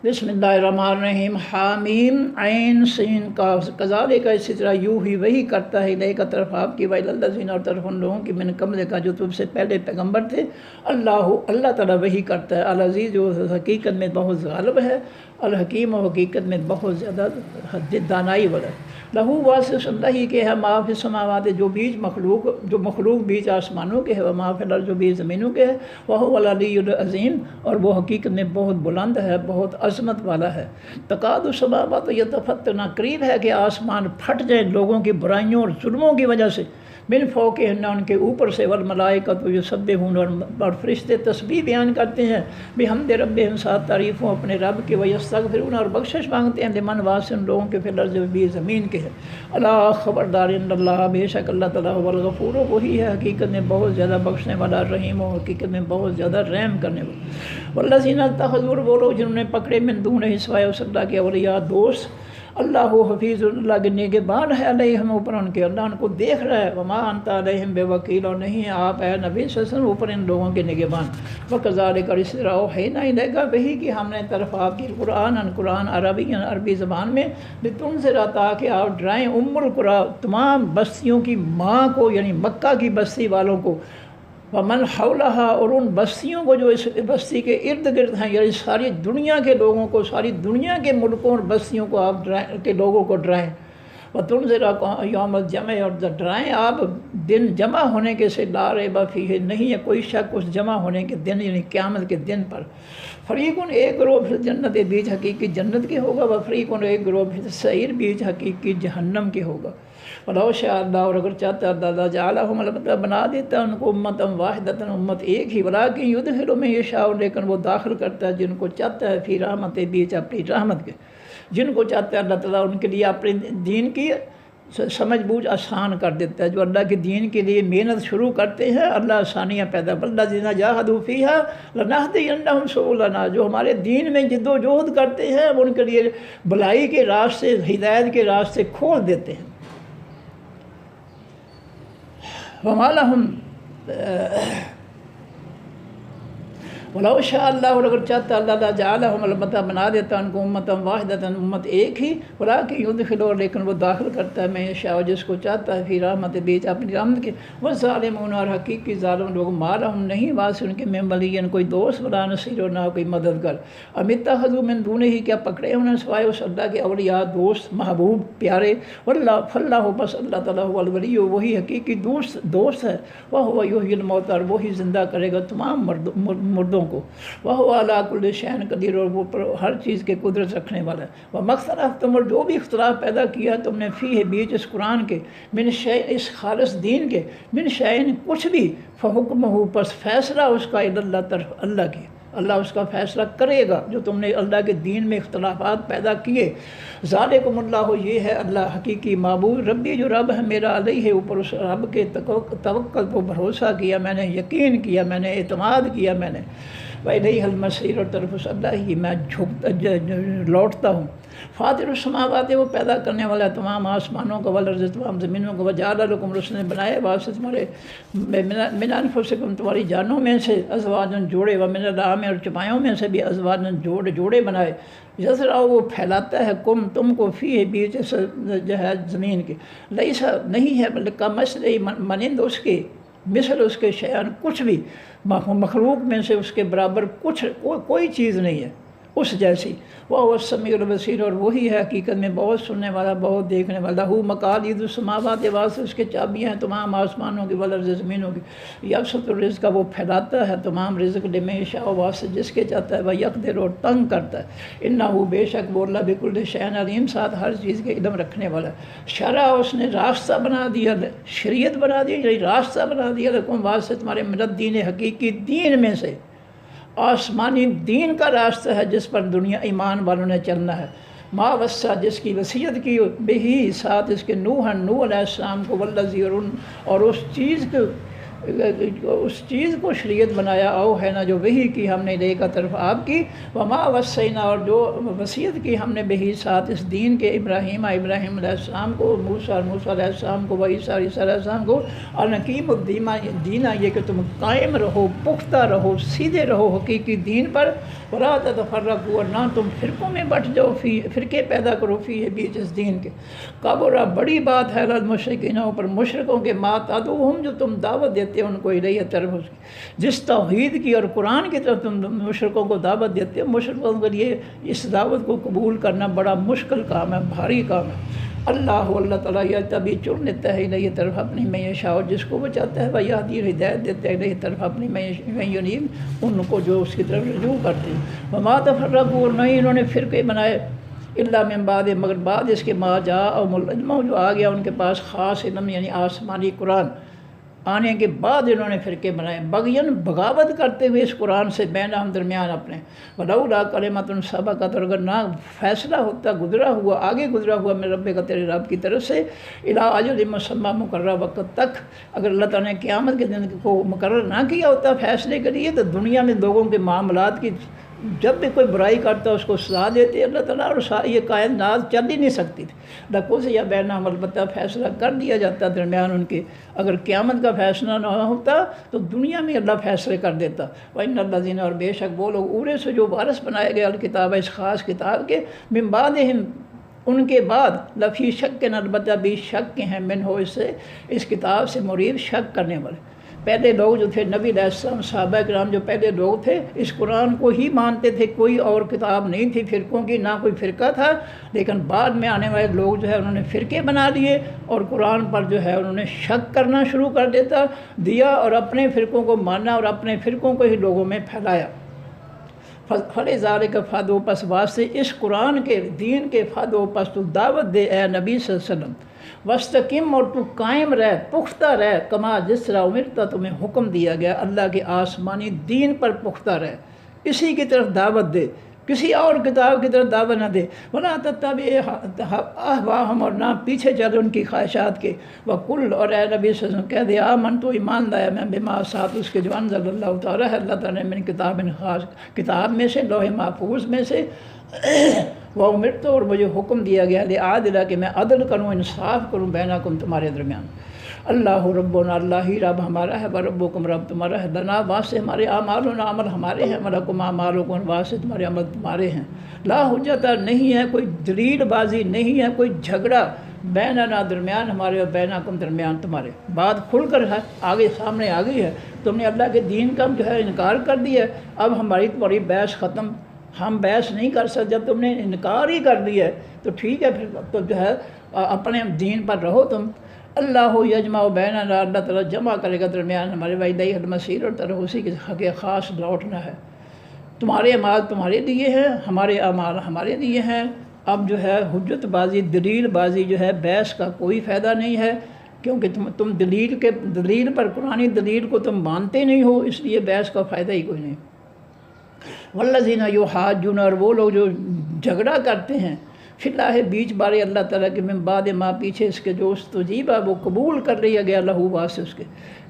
بسم اللہ الرحمن الرحیم، حامیم عین سین کاف، کذالک، اسی طرح یوں ہی وہی کرتا ہے، الیک طرف آپ کی، وإلی الذین، اور طرف ان لوگوں کی، من قبلک، جو تم سے پہلے پیغمبر تھے، اللہ تعالیٰ وہی کرتا ہے، العزیز، جو حقیقت میں بہت غالب ہے، الحکیم، و حقیقت میں بہت زیادہ دانائی والا ہے۔ لہو واسع، اللہ ہی کے ہے، ما فی السماوات، جو مخلوق بیچ آسمانوں کے ہے، و ما فی الارض، جو بیچ زمینوں کے ہے، وہو العلی العظیم، اور وہ حقیقت میں بہت بلند ہے، بہت عظمت والا ہے۔ تکاد السماوات یتفطرن، قریب ہے کہ آسمان پھٹ جائیں لوگوں کی برائیوں اور ظلموں کی وجہ سے، من فوقہن، ان کے اوپر سے، والملائکۃ یسبحون، اور فرشتے تسبیح بیان کرتے ہیں، بحمد ربہم، ساتھ تعریفوں اپنے رب کے، ویستغفرون، اور بخشش مانگتے ہیں، لمن، واسع، ان لوگوں کے، فی الارض، بھی زمین کے ہے۔ اللہ خبردار، ان اللہ، بے شک اللہ تعالیٰ، هو الغفور، وہی ہے حقیقت میں بہت زیادہ بخشنے والا، رحیم، و حقیقت میں بہت زیادہ رحم کرنے والا۔ والذین اتخذوا، وہ لوگ جنہوں نے پکڑے، من دونہ، سوائے اس اللہ کے، اولیاء، دوست، اللہ حفیظ، اللہ کے نگہبان ہے، علیہم، اوپر ان کے، اللہ ان کو دیکھ رہا ہے، وما انت علیہم بوکیل، اور نہیں ہے آپ اے نبی صلی اللہ علیہ وسلم اوپر ان لوگوں کے نگہبان۔ وکذالک، اور اس طرح اوحینا الیک، وحی کی ہم نے طرف آپ کی، قرآن عربی زبان میں، لتنذر، تاکہ آپ ڈرائیں، القریٰ، تمام بستیوں کی ماں کو، یعنی مکہ کی بستی والوں کو، ومن حولہا، اور ان بستیوں کو جو اس بستی کے ارد گرد ہیں، یعنی ساری دنیا کے لوگوں کو، ساری دنیا کے ملکوں اور بستیوں کو آپ کے لوگوں کو ڈرائیں۔ وتنذر یوم الجمع، اور ڈرائیں آپ دن جمع ہونے کے سے، لا ریب فیہ، نہیں ہے کوئی شک اس جمع ہونے کے دن، یعنی قیامت کے دن پر۔ فریقٌ، ایک گروہ فی الجنت، بیچ حقیقی جنت کے ہوگا، وفریقٌ، ایک گروہ فی السعیر، بیچ حقیقی جہنم کے ہوگا۔ ولو شاء اللہ، اور اگر چاہتا اللہ، جعلہم، البتہ بنا دیتا ان کو، امۃ واحدۃ، امت ایک ہی، ولیکن یدخل من یشاء، لیکن وہ داخل کرتا ہے جن کو چاہتا ہے، فی رحمت، بیچ اپنی رحمت کے، جن کو چاہتا ہے اللہ تعالیٰ ان کے لیے اپنے دین کی سمجھ بوجھ آسان کر دیتا ہے۔ جو اللہ کے دین کے لیے محنت شروع کرتے ہیں، اللہ آسانیاں پیدا، والذین جاہدوا فیہا لنہدینہم سبلنا، جو ہمارے دین میں جد و جہد کرتے ہیں، ہم ان کے لیے بھلائی کے راستے، ہدایت کے راستے کھول دیتے ہیں۔ وما لهم ولو شاء اللہ، اور اگر چاہتا اللہ جعلہم، البتہ بنا دیتا ان کو امتاً واحدتاً، امت ایک ہی، ولیکن یدخل، لیکن وہ داخل کرتا ہے میں شاء جس کو چاہتا ہے فی رحمت بیچ اپنی رحمت کے، والظالمون، اور حقیقی ظالم لوگ، ما لہم نہیں واسع ان کے من ولی کوئی دوست ولا نصیر، اور نہ کوئی مددگار، ام اتخذوا من دونہ، کیا پکڑے انہوں نے سوائے اس اللہ کے اولیاء، دوست محبوب پیارے، واللہ فاللہ، بس اللہ تعالیٰ هو الولی، وہی حقیقی دوست ہے، وہو یحیی الموتى، اور وہی زندہ کرے گا تمام مردوں کو، وہو علی کل شیء قدیر، اور وہ پر ہر چیز کے قدرت رکھنے والا ہے، وما اختلفتم، اور جو بھی اختلاف پیدا کیا تم نے فیہ بیچ اس قرآن کے، من شیء، اس خالص دین کے، من شیء کچھ بھی، فحکمہ، پس فیصلہ اس کا الی اللہ، طرف اللہ کی، اللہ اس کا فیصلہ کرے گا جو تم نے اللہ کے دین میں اختلافات پیدا کیے، ذالکم اللہ، یہ ہے اللہ حقیقی معبود، ربی جو رب ہے میرا، علیہ، اوپر اس رب کے توکل کو بھروسہ کیا میں نے، یقین کیا میں نے، اعتماد کیا میں نے، وَإِلَيْهِ الْمَصِيرُ، اور طرف اس اللہ ہی میں لوٹتا ہوں، فاطر السماوات، وہ پیدا کرنے والا تمام آسمانوں کا، والارض، تمام زمینوں کا، وجعل لکم، اور اس نے بنائے واسطے تمہارے من انفسکم، تمہاری جانوں میں سے، ازواجن، جوڑے، ومن الانعام، اور چپایوں میں سے بھی، ازواجن، جوڑے بنائے، یزرع، وہ پھیلاتا ہے، تم کو فیہ بیچ جو ہے زمین کے، لیسا، نہیں ہے بلکہ کمثلہ، مانند اس کے، مثل اس کے شیئن، کچھ بھی، مخلوق میں سے اس کے برابر کوئی چیز نہیں ہے اس جیسی، وہ السمیع البصیر، اور وہی ہے حقیقت میں بہت سننے والا، بہت دیکھنے والا، لہو مقالید السماوات، واسطے اس کے چابیاں ہیں تمام آسمانوں کی، والارض، زمینوں کی، یبسط الرزق، وہ پھیلاتا ہے تمام رزق، لمن یشاء، واسطے جس کے چاہتا ہے، ویقدر، اور تنگ کرتا ہے، انہ، بے شک وہ اللہ بکل شیء علیم، ساتھ ہر چیز کے علم رکھنے والا ہے، شرع، اس نے راستہ بنا دیا، شریعت بنا دی، یعنی راستہ بنا دیا، لکم، واسطے تمہارے، من الدین، حقیقی دین میں سے، آسمانی دین کا راستہ ہے جس پر دنیا ایمان والوں نے چلنا ہے، ما وصى، جس کی وصیت کی، بہی، ساتھ اس کے، نوح علیہ السلام کو، والذی، اور اس چیز کو شریعت بنایا، او ہے نا، جو وحی کی ہم نے لے کر طرف آپ کی، وما وصینا، اور جو وصیت کی ہم نے بہی، ساتھ اس دین کے، ابراہیم علیہ السلام کو، موسیٰ علیہ السلام کو، عیسیٰ علیہ السلام کو، الحکیم الدین، یہ کہ تم قائم رہو، پختہ رہو، سیدھے رہو حقیقی دین پر، ولا تتفرقوا، اور نہ تم فرقوں میں بٹ جاؤ، فرقے پیدا کرو، فی بیچ اس دین کے، کبر، بڑی بات ہے، المشرکین، پر مشرکوں کے، ما تدعوہم، جو تم دعوت دیتے ان کو، الیہ، طرف اس کی، جس توحید کی اور قرآن کی طرف تم مشرکوں کو دعوت دیتے ہو، مشرکوں کے لیے اس دعوت کو قبول کرنا بڑا مشکل کام ہے، بھاری کام ہے، اللہ تعالیٰ یجتبی، چن لیتا ہے، الیہ، طرف اپنی، من یشاء، جس کو وہ چاہتا ہے، ویہدی، ہدایت دیتا ہے، الیہ، طرف اپنی، من ینیب، ان کو جو اس کی طرف رجوع کرتے ہیں، وما تفرقوا، اور نہیں انہوں نے فرقے بنائے، الا من بعد، مگر بعد اس کے، ما جاءہم العلم، جو آ گیا ان کے پاس خاص علم، یعنی آسمانی قرآن آنے کے بعد انہوں نے فرقے بنائے، بغین، بغاوت کرتے ہوئے اس قرآن سے، بینہم، درمیان اپنے، ولولا کلمۃ سبقت، اور اگر نہ فیصلہ ہوتا، گزرا ہوا، آگے گزرا ہوا، من ربک، تیرے رب کی طرف سے، الی اجل مسمى، مقررہ وقت تک، اگر اللہ تعالیٰ نے قیامت کے دن کو مقرر نہ کیا ہوتا فیصلے کے لیے، تو دنیا میں لوگوں کے معاملات کی، جب بھی کوئی برائی کرتا اس کو سزا دیتے اللہ تعالیٰ، اور یہ کائنات چل ہی نہیں سکتی تھی، لقضی یا بینہم، البتہ فیصلہ کر دیا جاتا درمیان ان کے، اگر قیامت کا فیصلہ نہ ہوتا تو دنیا میں اللہ فیصلے کر دیتا، وَإِنَّ الَّذِينَ، اور بے شک وہ لوگ، اورے سے جو وارث بنائے گئے، الکتاب، اس خاص کتاب کے، من بعدہم، ان کے بعد، لفی شک، البتہ بھی شک کے ہیں، منہ، اس سے، اس کتاب سے، مریب، شک کرنے والے، پہلے لوگ جو تھے، نبی علیہ السلام، صحابہ کرام جو پہلے لوگ تھے، اس قرآن کو ہی مانتے تھے، کوئی اور کتاب نہیں تھی فرقوں کی، نہ کوئی فرقہ تھا، لیکن بعد میں آنے والے لوگ جو ہے انہوں نے فرقے بنا لیے، اور قرآن پر جو ہے انہوں نے شک کرنا شروع کر دیا، اور اپنے فرقوں کو مانا، اور اپنے فرقوں کو ہی لوگوں میں پھیلایا، فَلِذَٰلِكَ، فَادْعُوا، پس واسطے اس قرآن کے، دین کے، فَادْعُوا، پس تو دعوت دے اے نبی صلی اللہ علیہ وسلم، وَاسْتَقِم، اور تو قائم رہ، پختہ رہ، کما، جس طرح امرتا، تمہیں حکم دیا گیا، اللہ کے آسمانی دین پر پختہ رہ، اسی کی طرف دعوت دے، کسی اور کتاب کی طرف دعوت نہ دے، وَلَا تَتَّبِعْ أَهْوَاءَهُمْ، اور نہ پیچھے چل ان کی خواہشات کے، وَقُلْ، اور اے نبی صلی اللہ علیہ وسلم کہہ دے، آمنتُ، ایمان لایا میں، بما، ساتھ اس کے، جو انزل اللہ تعالیٰ ہے اللہ تعالیٰ نے، من کتاب، خاص کتاب میں سے، لوح محفوظ میں سے، وَأُمِرْتُ، اور مجھے حکم دیا گیا، لِأَعْدِلَ، کہ میں عدل کروں، انصاف کروں، بینکم، تمہارے درمیان، اللہ ربنا اللہ ہی رب ہمارا ہے، وربکم رب تمہارا ہے، لنا واسطے ہمارے اعمالنا عمل ہمارے ہیں، ولکم اعمالکم واسطے تمہارے عمل تمہارے ہیں، لا حجت نہیں ہے کوئی دلیل بازی، نہیں ہے کوئی جھگڑا، بیننا درمیان ہمارے اور بینکم درمیان تمہارے، بات کھل کر ہے آگے سامنے آ گئی ہے، تم نے اللہ کے دین کا جو ہے انکار کر دیا ہے، اب ہماری تمہاری بحث ختم، ہم بحث نہیں کر سکتے، جب تم نے انکار ہی کر دیا ہے تو ٹھیک ہے، پھر تو جو ہے اپنے دین پر رہو تم۔ اللہ یجمع بیننا، اللہ تعالیٰ جمع کرے گا درمیان ہمارے، وإلیہ المصیر، اور طرف اسی کے حق خاص لوٹنا ہے، تمہارے اعمال تمہارے لیے ہیں، ہمارے اعمال ہمارے لیے ہیں۔ اب جو ہے حجت بازی، دلیل بازی جو ہے بحث کا کوئی فائدہ نہیں ہے، کیونکہ تم دلیل پر، قرآنی دلیل کو تم مانتے نہیں ہو، اس لیے بحث کا فائدہ ہی کوئی نہیں۔ والذین یحاجون، اور وہ لوگ جو جھگڑا کرتے ہیں، فی اللہ بیچ بارے اللہ تعالیٰ کے، من بعد ما پیچھے اس کے، جو استجیبہ وہ قبول کر لیا گیا، لہو واسطے اس کے،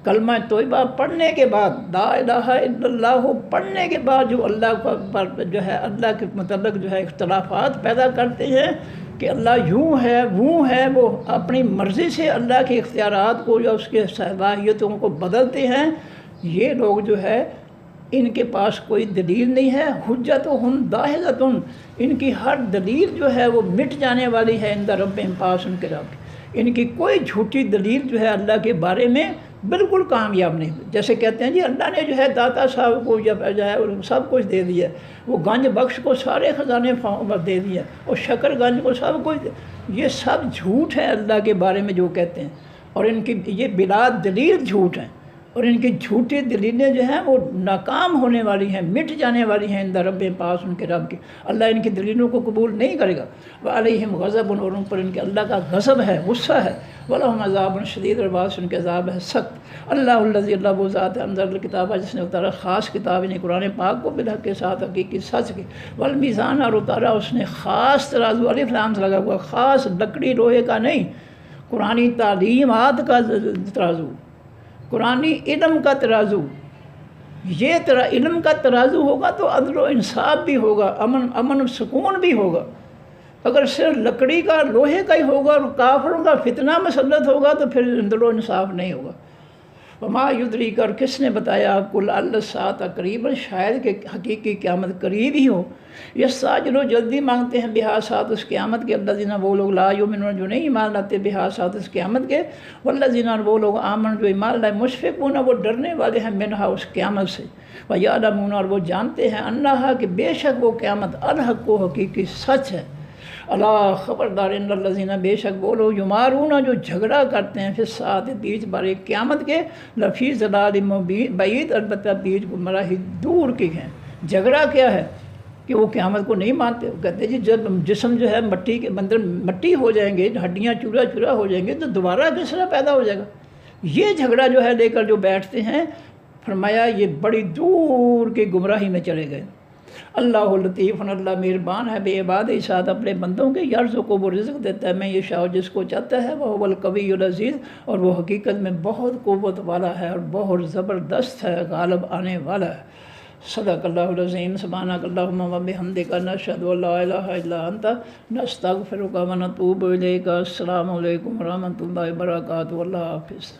کلمہ طیبہ پڑھنے کے بعد، لا الہ الا اللہ پڑھنے کے بعد، جو اللہ پر جو ہے اللہ کے متعلق جو ہے اختلافات پیدا کرتے ہیں کہ اللہ یوں ہے وہ ہے، وہ اپنی مرضی سے اللہ کے اختیارات کو یا اس کے صلاحیتوں کو بدلتے ہیں، یہ لوگ جو ہے ان کے پاس کوئی دلیل نہیں ہے، حجتہم داحضۃ، ان کی ہر دلیل جو ہے وہ مٹ جانے والی ہے، عند ربہم، پاس ان کے رب کے، ان کی کوئی جھوٹی دلیل جو ہے اللہ کے بارے میں بالکل کامیاب نہیں۔ جیسے کہتے ہیں جی اللہ نے جو ہے داتا صاحب کو جب جو ہے سب کچھ دے دیا، وہ گنج بخش کو سارے خزانے دے دیا، اور شکر گنج کو سب کچھ، یہ سب جھوٹ ہے اللہ کے بارے میں جو کہتے ہیں، اور ان کی یہ بلا دلیل جھوٹ ہیں، اور ان کی جھوٹی دلیلیں جو ہیں وہ ناکام ہونے والی ہیں، مٹ جانے والی ہیں، عند رب، پاس ان کے رب کے، اللہ ان کی دلیلوں کو قبول نہیں کرے گا۔ وعلیہم غضب، اور ان پر ان کے اللہ کا غضب ہے، غصہ ہے، ولہم عذاب شدید، اور بعض ان کے عذاب ہے سخت۔ اللہ الذی، اللہ وہ ذات ہے، انزل الکتاب، جس نے اتارا خاص کتاب یعنی قرآن پاک کو، بالحق کے ساتھ حقیقی سچ کے، والمیزان، اور اتارا اس نے خاص ترازو، الف لام سے لگا ہوا، خاص لکڑی لوہے کا نہیں، قرآنی تعلیمات کا ترازو، قرآنی علم کا ترازو، یہ علم کا ترازو ہوگا تو عدل و انصاف بھی ہوگا، امن و سکون بھی ہوگا۔ اگر صرف لکڑی کا، لوہے کا ہی ہوگا اور کافروں کا فتنہ مسلط ہوگا تو پھر عدل و انصاف نہیں ہوگا۔ وما یدریک، اور کس نے بتایا آپ کو، لعل الساعۃ قریباً، شاید کہ حقیقی قیامت قریب ہی ہو، یستعجلوا، جلدی مانگتے ہیں، بہا ساتھ اس قیامت کے، الذین، وہ لوگ، لا یؤمنون، جو نہیں ایمان لاتے، بہا ساتھ اس قیامت کے، والذین، وہ لوگ، آمنوا، جو ایمان لائے، مشفقون، وہ ڈرنے والے ہیں، منہا، اس قیامت سے، ویعلمون، اور وہ جانتے ہیں، انہا، کہ بے شک وہ قیامت، الحق، و حقیقی سچ ہے۔ اللہ، خبردار، ان الذین، بے شک وہ لوگ، یمارون، جو جھگڑا کرتے ہیں، پھر ساتھ بیچ بارے قیامت کے، لفی ضلال بعید، البتہ بیچ گمراہی دور کی ہیں۔ جھگڑا کیا ہے کہ وہ قیامت کو نہیں مانتے، وہ کہتے ہیں جی جب جسم جو ہے مٹی کے اندر مٹی ہو جائیں گے، ہڈیاں چورا چورا ہو جائیں گے تو دوبارہ کس طرح پیدا ہو جائے گا، یہ جھگڑا جو ہے لے کر جو بیٹھتے ہیں، فرمایا یہ بڑی دور کی گمراہی میں چلے گئے۔ اللہ لطیف، اللہ مہربان ہے، بے عباد، ساتھ اپنے بندوں کے، یرزق کو وہ رزق دیتا ہے، میں یہ شاء جس کو چاہتا ہے، وہ القوی العزیز، اور وہ حقیقت میں بہت قوت والا ہے اور بہت زبردست ہے، غالب آنے والا ہے۔ صدق اللہ العظیم، سبحانک اللہم و بحمدک، نشہد ان لا الہ الا انت، نستغفرک و نتوب الیک۔ السلام علیکم ورحمۃ اللہ وبرکاتہ، اللہ حافظ۔